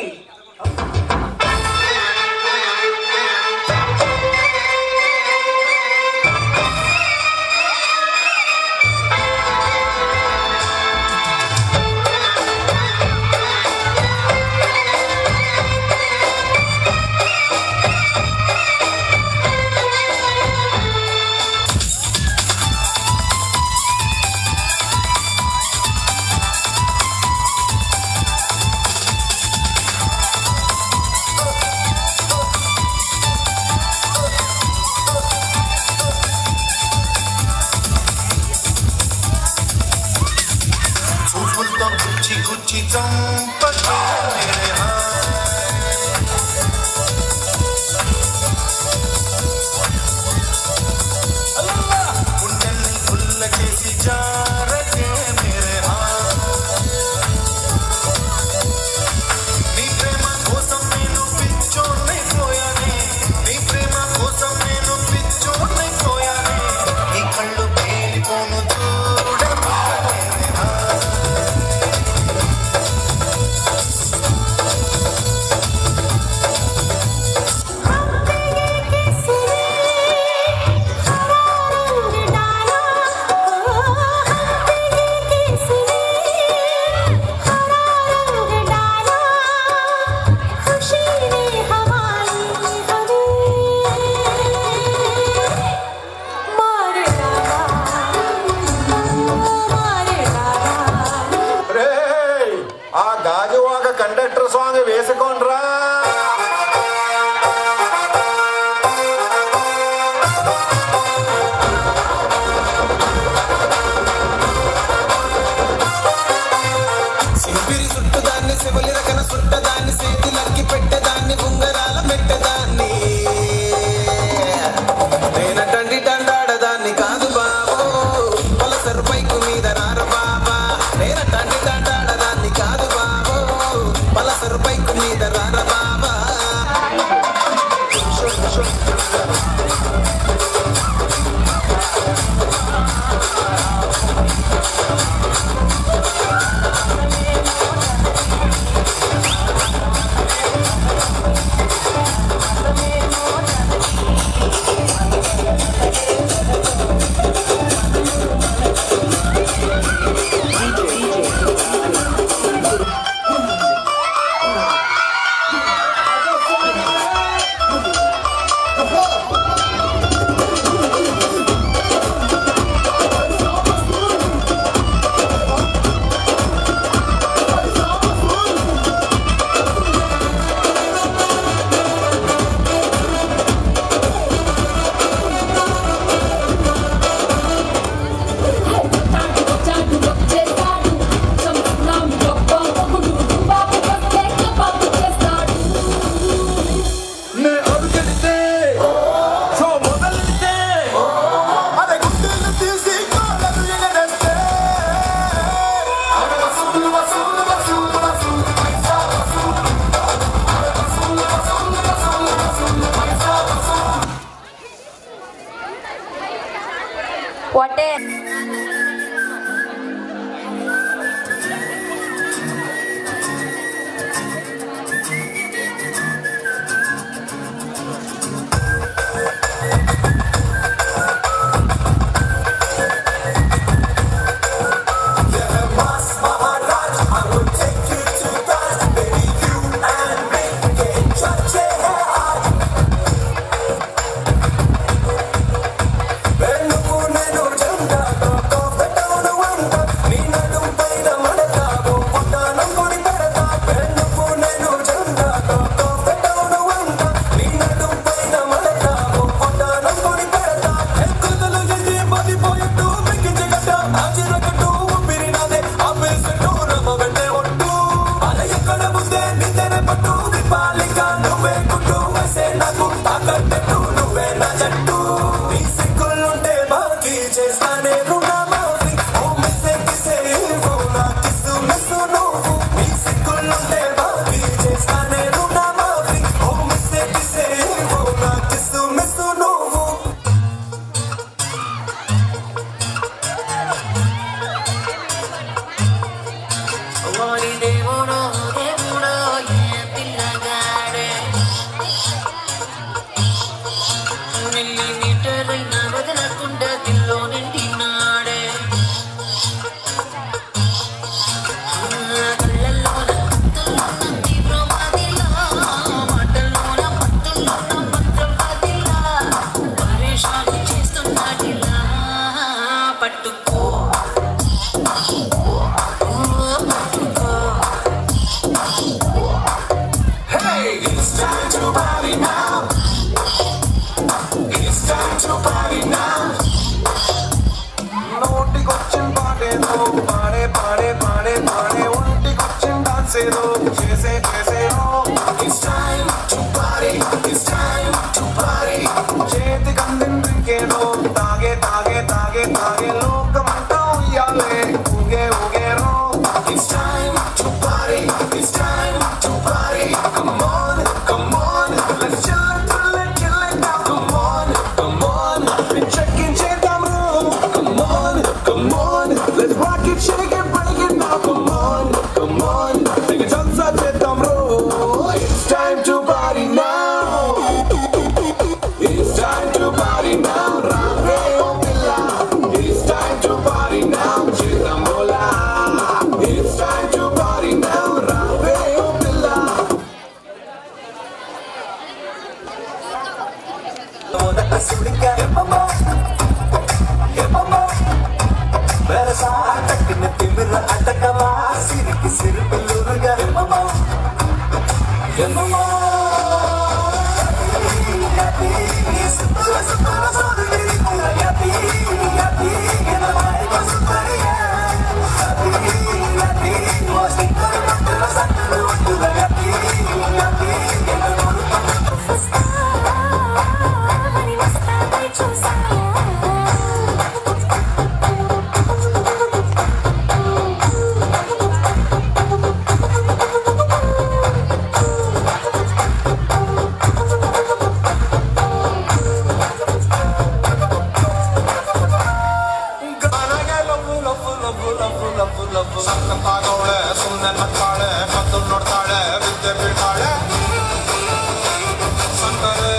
కండక్టర్ సాంగ్ వేసుకోండ్రా. సింపిరి చుట్టదాన్ని శివలి రకన చుట్టదాన్ని చేతులకి పెట్టదాన్ని ఉంగరాల పెట్టదాన్ని నేనటండి దండాడదాన్ని కాదు బాబు పలసరు పైకు మీద రారు బాబా. నేనటండి దండాడదాన్ని కాదు బాబు పలసరు పైకు మీద రార బాబా. What is? When you పట్టుకో Hey, it's time to party now. It's time to party now. నోటికొచ్చిన పాటేదో పాడే పాడే పాడే పాడే ఒంటికొచ్చిన డాన్సేదో చేసే చేసేదో It's time to party. It's time to party. చేతికందిన డ్రింకేదో తాగే తాగే తాగే తాగే లోకమంతా ఉయ్యాలే ఊగే ఊగేరో It's time to party. It's time to party. Come on, come on. Let's chill it, thrill it, kill it now. Come on, come on. Check-in, check-down room. Come on, come on. Let's rock it, shake it, break it now. Come on, come on. Take a chance at check-down room. It's time to party now. It's time to party now. Rave oh villa. It's time to party now. Check-down rolla. It's time to party now. Rave oh villa. Sudiga mama mama berasa atakne timra atakama sirki sirpilurga mama mama yapi sutra sutra sodiri yapi yapi na mai basutariya yapi was ikara satru utla yapi yapi ಸಕ್ಕತ್ತಾಗವಳೆ ಸುಮ್ಮನೆ ನಕ್ಕಾಳೆ ಕದ್ದು ನೋಡ್ತಾಳೆ ವಿದ್ಯೆ ಬೀಳ್ತಾಳೆ ಸಂಕರೆ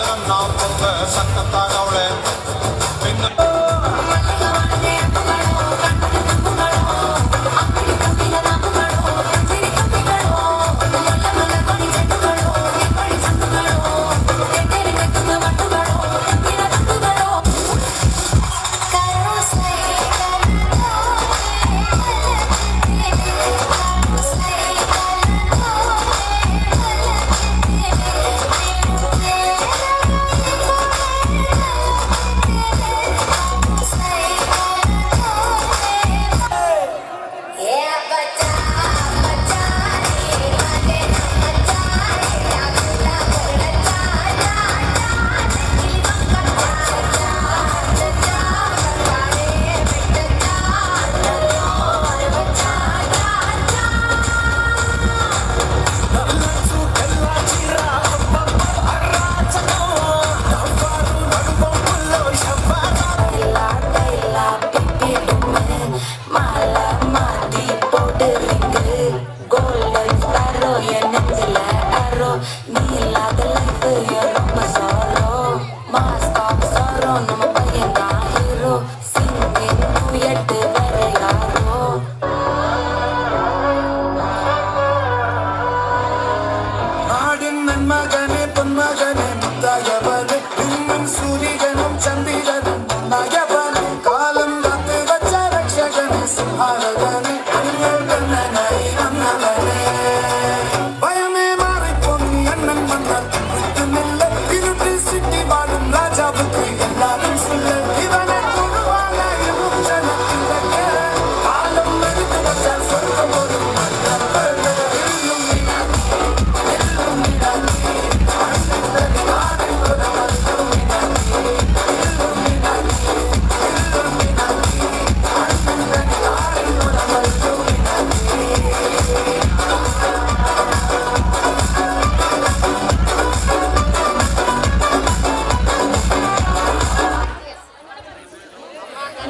ನನ್ನ ಪೊಂಗೆ ಸಕ್ಕತ್ತಾಗವಳೆ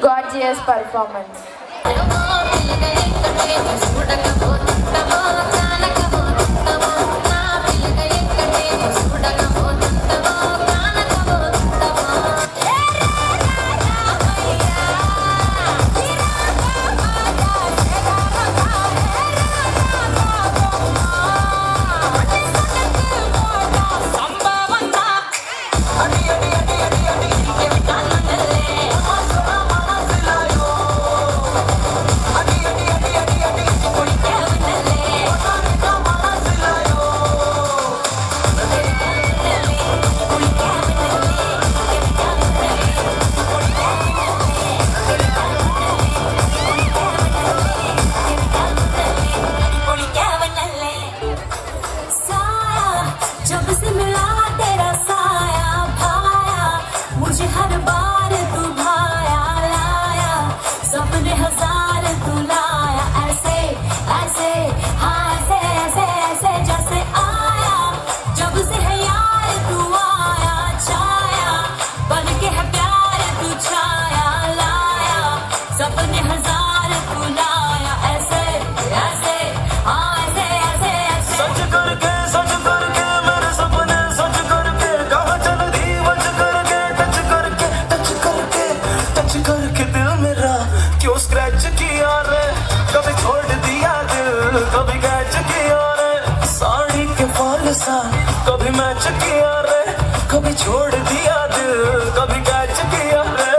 Gorgeous performance. Adi adi adi adi adi adi adi adi adi adi adi adi adi सा कभी match किया रे कभी छोड़ दिया दिल कभी कैच किया रे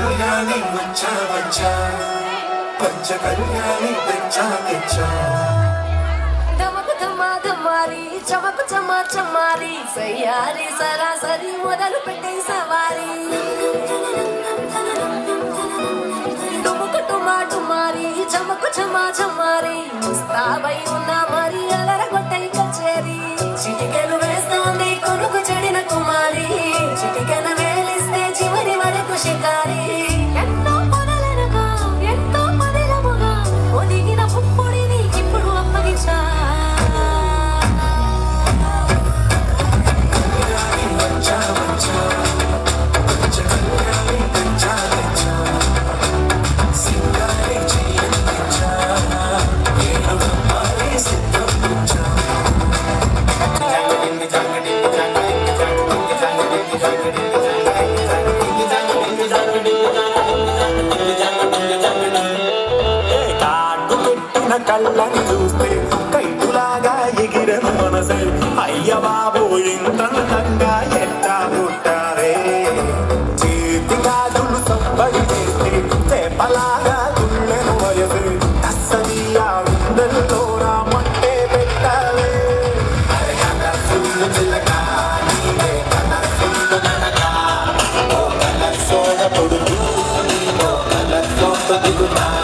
కళ్యాణి వచ్చా వచ్చా పంచ కళ్యాణి తెచ్చా తెచ్చా ధమకు ధమా ధమారి చమకు చమా చమారి సయ్యారి సరాసరి మొదలు పెట్టే సవారి డుముకు టుమా టుమారి చమకు చమా చమారి ముస్తాబై ఉన్నా మరి అలరగొట్టై కచేరి చిటికెలు వేస్తోంది కొనుకు చెడిన కుమారి చిటికెన వేలిస్తే చివరి వరకు షికారి ఎంతో పొదలనగా ఎంతో పదిలముగా ఒదిగిన పుప్పొడిని ఇప్పుడు అప్పగించా కళ్ళని చూస్తే కైటులాగా ఎగిరను మనసే అయ్య బాబు ఇంతంగా ఎట్టా పుట్టారే చేతి గాజులు సబ్బడి చేస్తే చేపలాగా గుళ్ళెను వయసు కసనియా గుండెల్లో రామంటే పెట్టాలే సోడపొడుగు దిగుతా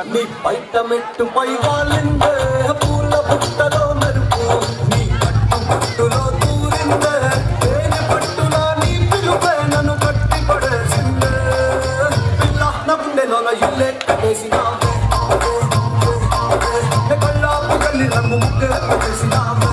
నీ బయట మెట్టు పై వాళ్ళిందే పూల పుట్టలో మెరుపు నీ పట్టు పట్టులో దూరిందే తేనె పట్టులా నీ పిలుపే నన్ను కట్టి పడేసిందే పిల్ల నా గుండెలోన ఇల్లే కట్టేసినావే కళ్ళాపు కల్లి నన్ను ముగ్గే పెట్టేసినావే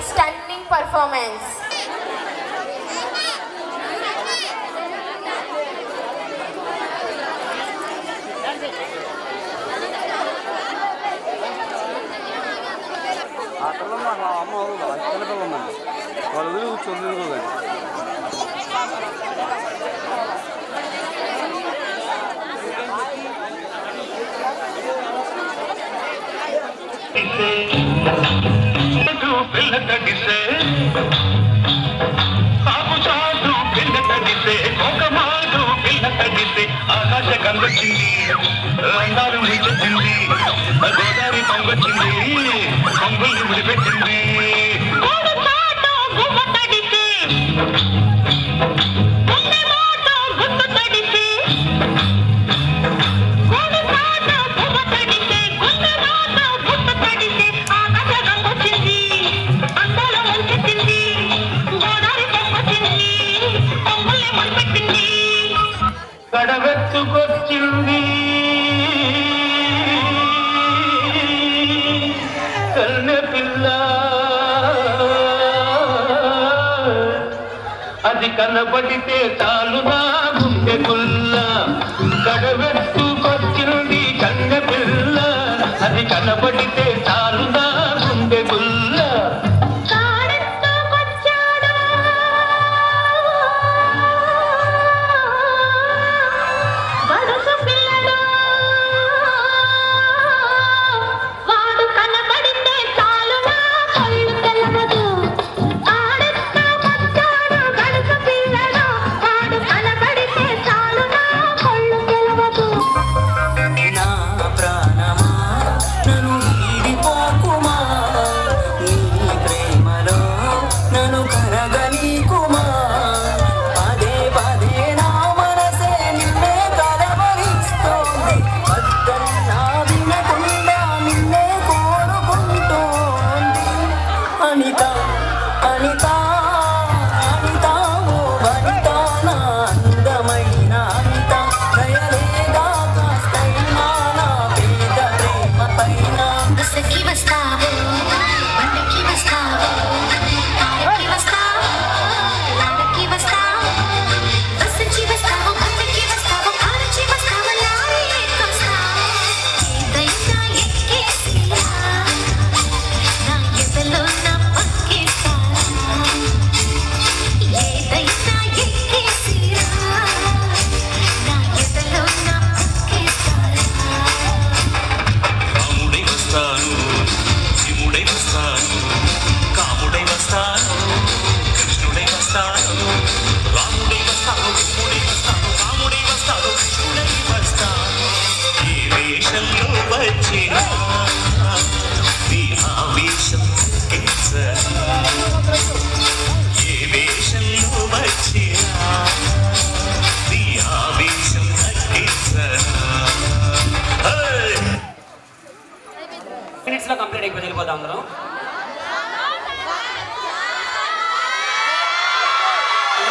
Stunning performance. ఆకాశ గంగొచ్చింది అందాలు ముడిచెత్తింది గోదావరి పొంగొచ్చింది పొంగుల్ని ముడిపెట్టింది కడవెత్తుకొచ్చింది కన్నె పిల్ల అది కనబడితే చాలు నా గుండె గుల్ల కడవెత్తుకొచ్చింది కన్నె పిల్ల అది కనబడితే చాలు నా గుండె గుల్ల వాడు కనబడితే చాలు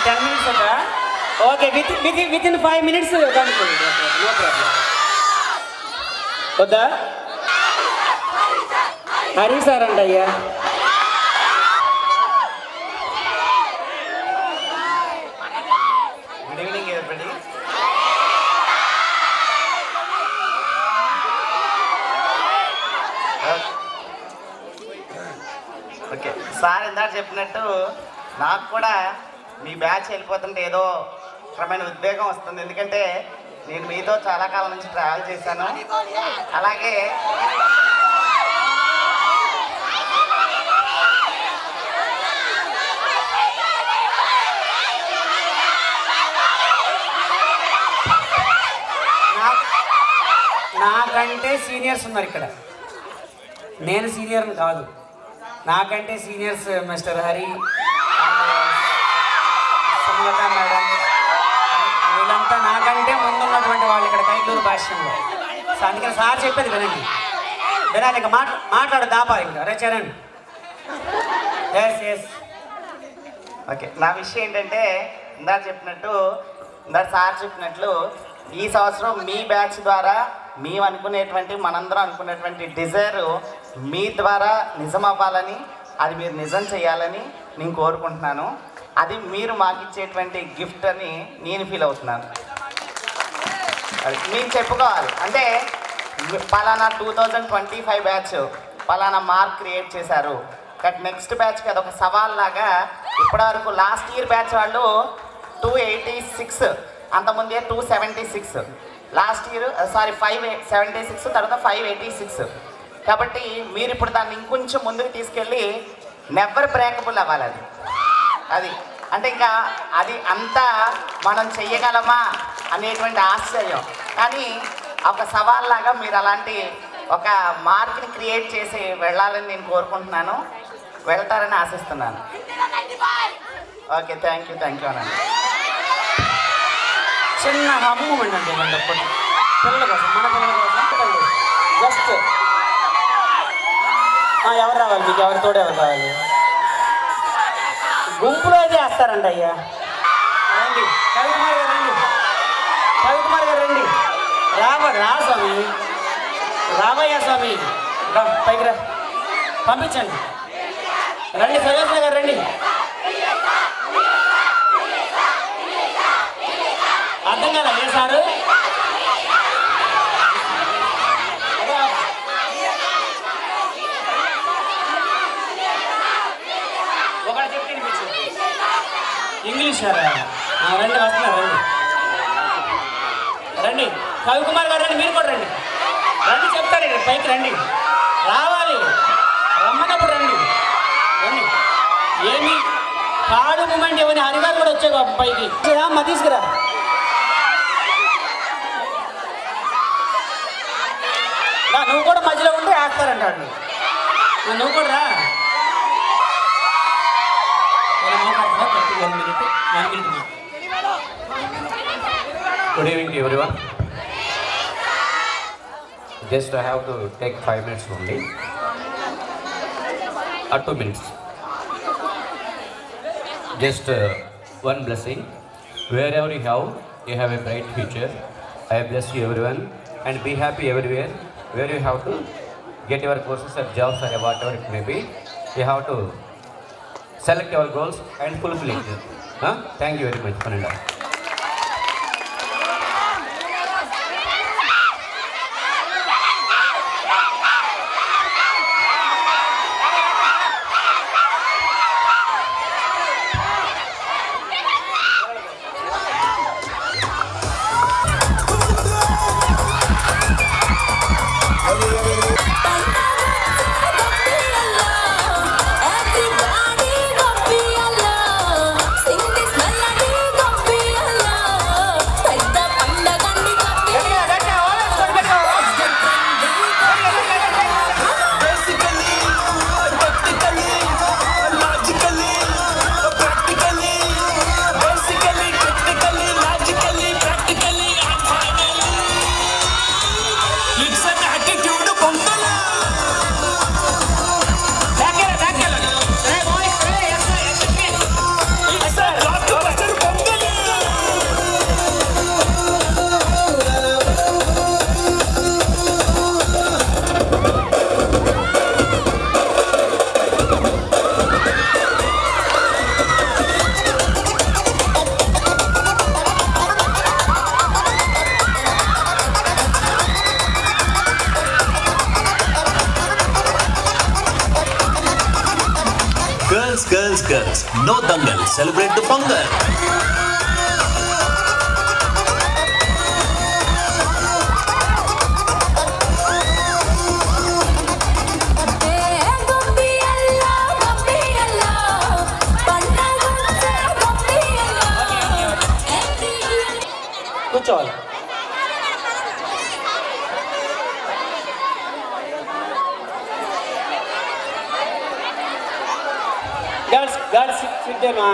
10 minutes వద్దా? ఓకే, విత్ ఇన్ 5 minutes కనుక్కోండి. No problem. వద్దా? హరి సార్ అండి అయ్యా. గుడ్ ఈవినింగ్ ఎవరిబడి. ఓకే, సార్ ఇందాక చెప్పినట్టు నాకు కూడా మీ బ్యాచ్ వెళ్ళిపోతుంటే ఏదో రకమైన ఉద్వేగం వస్తుంది. ఎందుకంటే నేను మీతో చాలా కాలం నుంచి ట్రావెల్ చేశాను. అలాగే నాకంటే సీనియర్స్ ఉన్నారు ఇక్కడ. నేను సీనియర్ని కాదు, నాకంటే seniors mister Hari, Sumalatha madam, వీళ్ళంతా నాకంటే ముందున్నటువంటి వాళ్ళు ఇక్కడ కైకలూరు భాష్యంలో. సో అందుకని సార్ చెప్పేది వినండి, వినాలి. ఇంకా మాట్లాడు దాపాలి ఇంకా. రే చరణ్. ఎస్. ఓకే, నా విషయం ఏంటంటే ఇందాక సార్ చెప్పినట్లు ఈ సంవత్సరం మీ బ్యాచ్ ద్వారా మేము అనుకునేటువంటి మనందరం అనుకునేటువంటి డిజైర్ మీ ద్వారా నిజం అవ్వాలని, అది మీరు నిజం చేయాలని నేను కోరుకుంటున్నాను. అది మీరు మాకు ఇచ్చేటువంటి గిఫ్ట్ అని నేను ఫీల్ అవుతున్నాను. అది మీరు చెప్పుకోవాలి. అంటే పలానా 2025 బ్యాచ్ పలానా మార్క్ క్రియేట్ చేశారు, బట్ నెక్స్ట్ బ్యాచ్కి అదొక సవాల్ లాగా. ఇప్పటివరకు లాస్ట్ ఇయర్ బ్యాచ్ వాళ్ళు 286, అంతకుముందే 276, లాస్ట్ ఇయర్ 576, తర్వాత 586. కాబట్టి మీరు ఇప్పుడు దాన్ని ఇంకొంచెం ముందుకు తీసుకెళ్ళి నెవర్ బ్రేకబుల్ అవ్వాలి. అది అంటే ఇంకా అది అంతా మనం చెయ్యగలమా అనేటువంటి ఆశ్చర్యం. కానీ ఒక సవాల్లాగా మీరు అలాంటి ఒక మార్క్ని క్రియేట్ చేసి వెళ్ళాలని నేను కోరుకుంటున్నాను. వెళ్తారని ఆశిస్తున్నాను. ఓకే, థ్యాంక్ యూ అనండి. చిన్న మూమెంట్ అండి పిల్లల కోసం, మన పిల్లల కోసం జస్ట్ ఎవరు రావాలి మీకు? ఎవరి తోడు ఎవరు రావాలి? గుంపులో అయితే వేస్తారంట అయ్యా. రండి కవికుమార్ గారు రండి. రా స్వామి, రామయ్య స్వామి, పైకి రా, పంపించండి. రండి సర్వేశ్వర గారు రండి. అర్థం కదా ఏ సారు? ఒకటి చెప్తే ఇంగ్లీష్ సార్. రండి, వస్తున్నారు రండి. కవికుమార్ గారు రండి, మీరు కూడా రండి. చెప్తారు పైకి రండి, రావాలి, రమ్మన్నప్పుడు రండి. ఏమి కాడు మూమెంట్ ఏమని హరిగారు కూడా వచ్చే పైకి అమ్మ తీసుకురా. నువ్వు కూడా మధ్యలో ఉంటే వేస్తారంటాడు. నువ్వు కూడా రా. Good evening to everyone. Just I have to take 5 minutes only, or 2 minutes. Just one blessing. Wherever you have a bright future. I bless you everyone and be happy everywhere. Where you have to get your courses or jobs or whatever it may be, you have to select your goals and fulfill it. Thank you very much, Pananda. Everybody go be alone. Sing this melody, go be Girls, girls, girls. No dangal. Celebrate the Pongal. కూర్చోవాలి. Girls SIT there మా.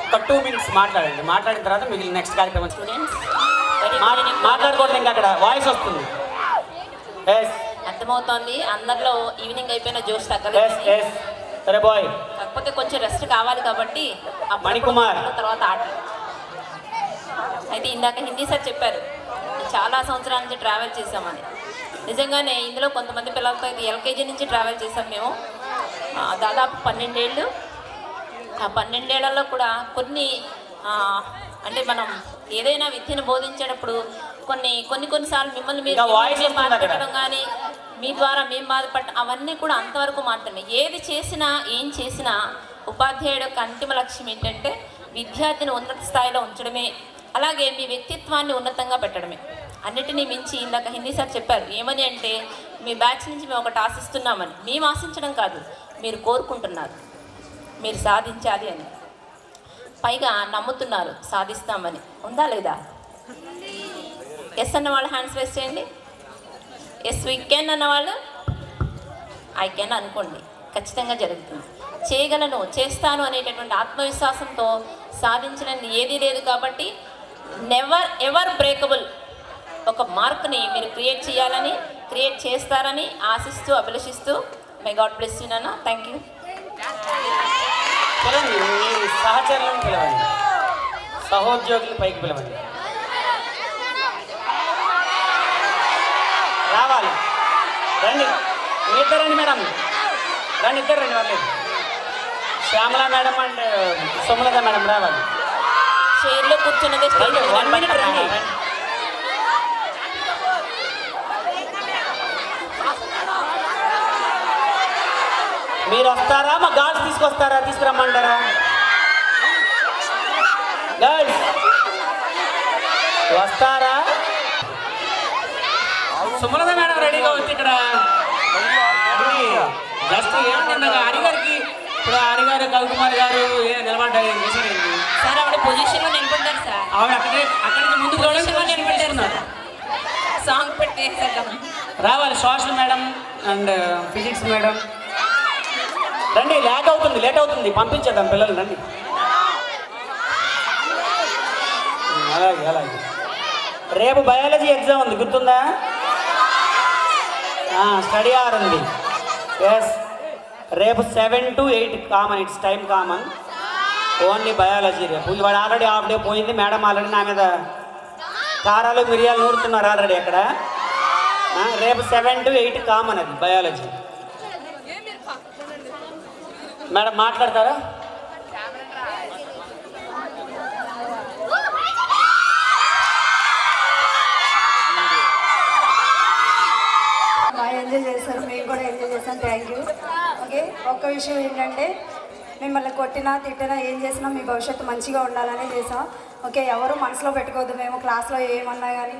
ఒక 2 minutes మాట్లాడండి. మాట్లాడిన తర్వాత మిగిలిన next కార్యక్రమం మాట్లాడకూడదు. ఇంకా అక్కడ వాయిస్ వస్తుంది. అర్థమవుతోంది. అందరిలో ఈవినింగ్ అయిపోయిన జోష్ తగ్గలేదు. సరే బాయ్, కాకపోతే కొంచెం రెస్ట్ కావాలి కాబట్టి మణికుమార్ తర్వాత ఆట. అయితే ఇందాక హిందీ సార్ చెప్పారు చాలా సంవత్సరాల నుంచి ట్రావెల్ చేసామని. నిజంగానే ఇందులో కొంతమంది పిల్లలతో అయితే ఎల్కేజీ నుంచి ట్రావెల్ చేసాం మేము. దాదాపు 12 ఏళ్ళు. ఆ 12 ఏళ్లలో కూడా కొన్ని అంటే మనం ఏదైనా విద్యను బోధించేటప్పుడు కొన్నిసార్లు మిమ్మల్ని మీరు బాధపెట్టడం కానీ మీ ద్వారా మేము బాధపడటం అవన్నీ కూడా అంతవరకు మాత్రమే. ఏది చేసినా ఏం చేసినా ఉపాధ్యాయుడు యొక్క అంతిమ లక్ష్యం ఏంటంటే విద్యార్థిని ఉన్నత స్థాయిలో ఉంచడమే, అలాగే మీ వ్యక్తిత్వాన్ని ఉన్నతంగా పెట్టడమే. అన్నిటినీ మించి ఇందాక హిందీ సార్ చెప్పారు ఏమని అంటే మీ బ్యాచ్ నుంచి మేము ఒకటి ఆశిస్తున్నామని. మేము ఆశించడం కాదు, మీరు కోరుకుంటున్నారు మీరు సాధించాలి అని. పైగా నమ్ముతున్నారు సాధిస్తామని. ఉందా లేదా? ఎస్ అన్న వాళ్ళు హ్యాండ్స్ రేస్ చేయండి. ఎస్ వీ కెన్ అన్నవాళ్ళు ఐ కెన్ అనుకోండి. ఖచ్చితంగా జరుగుతుంది. చేయగలను, చేస్తాను అనేటటువంటి ఆత్మవిశ్వాసంతో సాధించలేని ఏదీ లేదు. కాబట్టి నెవర్ ఎవర్ బ్రేకబుల్ ఒక మార్క్ని మీరు క్రియేట్ చేయాలని, క్రియేట్ చేస్తారని ఆశిస్తూ అభిలషిస్తూ మై గాడ్ బ్లెస్ యూ నాన్న. Thank you. పిలవండి, మీ సహచరులను పిలవండి, సహోద్యోగులు పైకి పిలవండి. రావాలి, రండి. మీ ఇద్దరండి మేడం, రండి, ఇద్దరు రండి. వాళ్ళు Shyamala madam and Sumalatha madam రావాలి. చైర్లో కూర్చున్నదే 1 minute రండి. మీరు వస్తారా? మా గర్ల్స్ తీసుకొస్తారా? తీసుకురమ్మంటారా? గర్ల్స్ వస్తారా? సుమలత మేడం రెడీగా వచ్చి ఇక్కడ జస్ట్ ఏమంటే హరిగారికి ఇప్పుడు హరిగారు కవికుమార్ గారు నిలబడ్డారు సార్. ఆవిడ పొజిషన్లో నిలబడ్డారు సార్. ఆవిడ అక్కడికి ముందు నిలబడ్డారు. సాంగ్ పెట్టేసాం. రావాలి social madam and physics madam రండి. లేట్ అవుతుంది పంపించేద్దాం పిల్లలు. రండి. అలాగే రేపు బయాలజీ ఎగ్జామ్ ఉంది, గుర్తుందా? స్టడీ అవర్ ఉంది. ఎస్, రేపు 7 to 8 common. It's time common. Only biology రేపు. ఇవాడు ఆల్రెడీ హాఫ్ డే పోయింది. మేడం ఆల్రెడీ నా మీద కారాలు మిరియాలు నూరుతున్నారు ఆల్రెడీ అక్కడ. రేపు 7 to 8 కామన్ అది బయాలజీ. మేడం మాట్లాడతారా? బాగా ఎంజాయ్ చేశారు, మేము కూడా ఎంజాయ్ చేసాం. Thank you. ఓకే, ఒక్క విషయం ఏంటంటే మిమ్మల్ని కొట్టినా తిట్టినా ఏం చేసినా మీ భవిష్యత్తు మంచిగా ఉండాలనే చేసాం. ఓకే, ఎవరు మనసులో పెట్టుకోవద్దు. మేము క్లాస్లో ఏమన్నా కానీ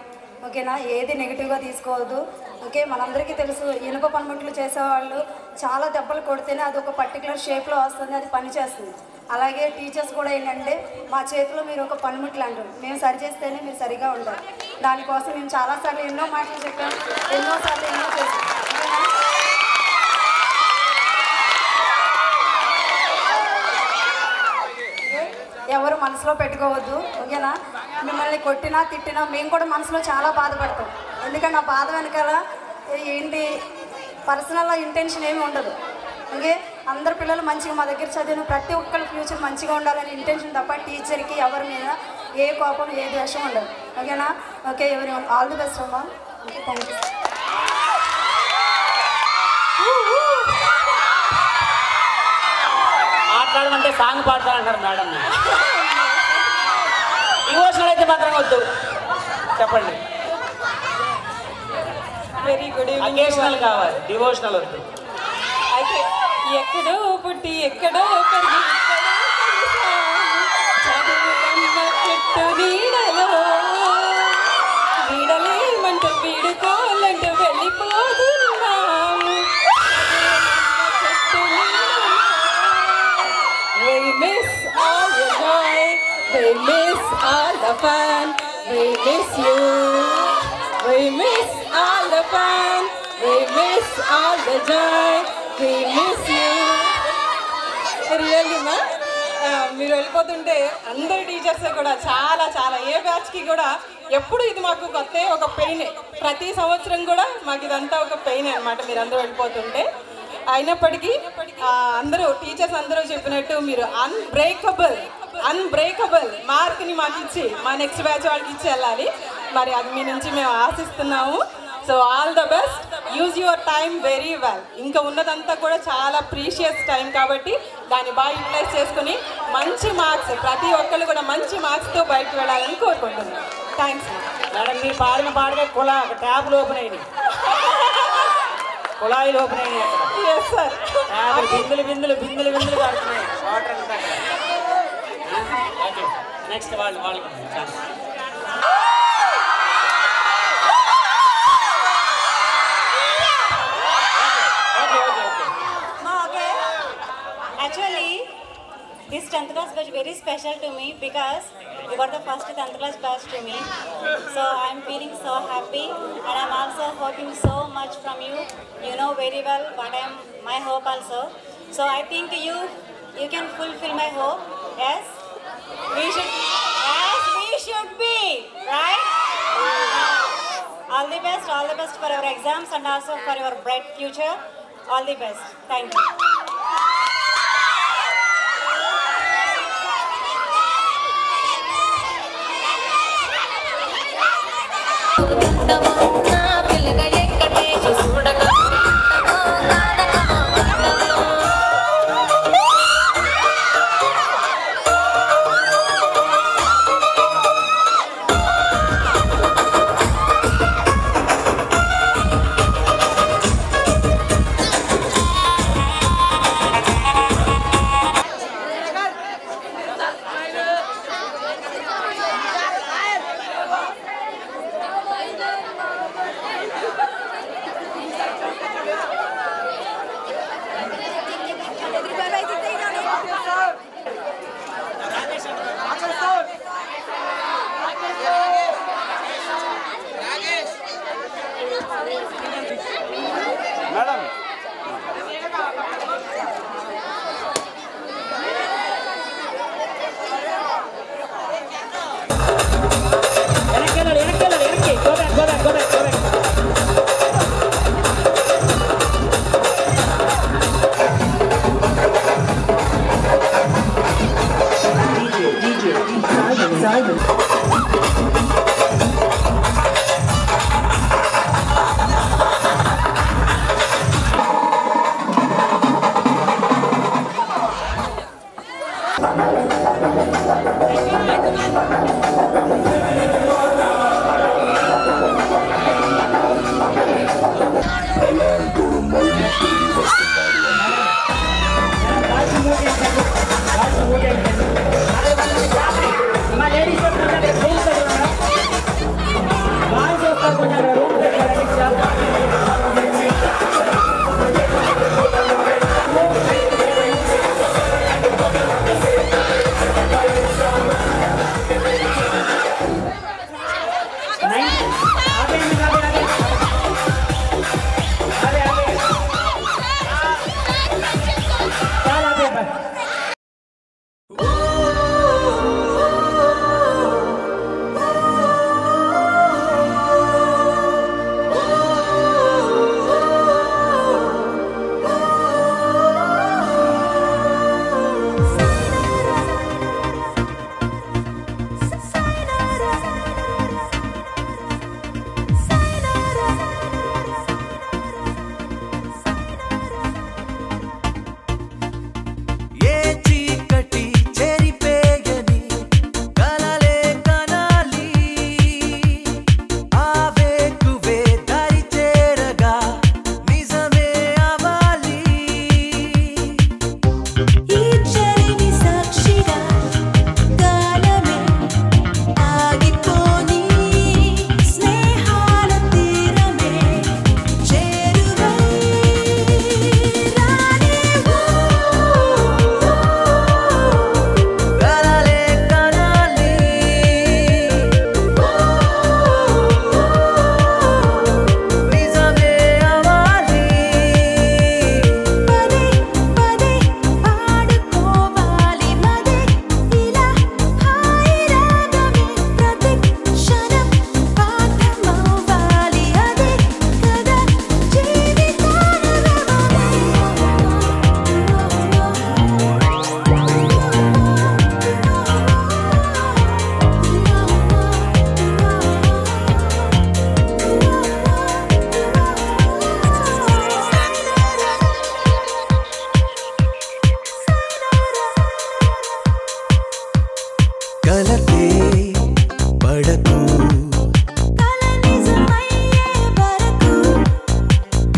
ఓకేనా, ఏది నెగిటివ్గా తీసుకోవద్దు. ఓకే, మనందరికీ తెలుసు ఇనుప పనిముట్లు చేసేవాళ్ళు చాలా దెబ్బలు కొడితేనే అది ఒక పర్టికులర్ షేప్లో వస్తుంది, అది పని చేస్తుంది. అలాగే టీచర్స్ కూడా ఏంటంటే మా చేతిలో మీరు ఒక పనిముట్లు అంటారు, మేము సరి చేస్తేనే మీరు సరిగా ఉంటారు. దానికోసం మేము చాలాసార్లు ఎన్నో మాటలు చెప్పాం, ఎన్నోసార్లు ఎన్నో చేసాం. ఎవరు మనసులో పెట్టుకోవద్దు. ఓకేనా, మిమ్మల్ని కొట్టినా తిట్టినా మేము కూడా మనసులో చాలా బాధపడతాం. ఎందుకంటే ఆ బాధ వెనకాల ఏంటి పర్సనల్ ఇంటెన్షన్ ఏమి ఉండదు. ఓకే, అందరు పిల్లలు మంచిగా మా దగ్గర చదివిన ప్రతి ఒక్కరి ఫ్యూచర్ మంచిగా ఉండాలని ఇంటెన్షన్ తప్ప టీచర్కి ఎవరి మీద ఏ కోపం ఏ ద్వేషం ఉండదు. ఓకేనా? ఓకే, ఎవరి ఆల్ ది బెస్ట్ అమ్మా. Okay, thank you. సాంగ్ పాడతానంటారు మేడం. డివోషనల్ అయితే మాత్రం వద్దు, చెప్పండి. Very good evening. అకేషనల్ కావాలి, డివోషనల్ వద్దు. అయితే ఎక్కడో పుట్టి ఎక్కడో పెరిగి చదువులమ్మ చెట్టు నీడలో నీడలేమంటూ వీడుకోవాలంటూ వెళ్ళిపోతున్నాము. చెట్టు we miss all the joy, we miss all the fun, we miss you, we miss all the fun, we miss all the joy, we miss you. Really మా మీరు వెళ్ళిపోతుంటే అందరు టీచర్స్ కూడా చాలా చాలా ఏ బ్యాచ్కి కూడా ఎప్పుడు ఇది మాకు కొత్త ఒక పెయినే. ప్రతి సంవత్సరం కూడా మాకు ఇదంతా ఒక పెయిన్ అనమాట మీరు అందరూ వెళ్ళిపోతుంటే. అయినప్పటికీ అందరూ టీచర్స్ అందరూ చెప్పినట్టు మీరు అన్బ్రేకబుల్ మార్క్ని మాకు ఇచ్చి మా నెక్స్ట్ బ్యాచ్ వాళ్ళకి ఇచ్చి వెళ్ళాలి. మరి అది మీ నుంచి మేము ఆశిస్తున్నాము. So all the best, use your time very well. ఇంకా ఉన్నదంతా కూడా చాలా ప్రీషియస్ టైం కాబట్టి దాన్ని బాగా యూటిలైజ్ చేసుకుని మంచి మార్క్స్, ప్రతి ఒక్కళ్ళు కూడా మంచి మార్క్స్తో బయటకు వెళ్ళాలని కోరుకుంటున్నాను. Thanks madam. మీరు పాడిన పాడగా ట్యాబ్లు ఓపెన్ అయినాయి, కుళాయిలు ఓపెన్ అయినాయి అక్కడ. Yes sir. బిందులు బిందులు బిందులు బిందులు పడుతున్నాయి వాటర్ అంతా. నెక్స్ట్ వాళ్ళు Actually, this 10th class batch very special to me because you got the first 10th class batch to me. So I'm feeling so happy and I'm also hoping so much from you. You know very well what my hope also. So I think you can fulfill my hope. Yes, we should be right. All the best for your exams and also for your bright future. All the best. Thank you. Madam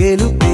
గెలుపే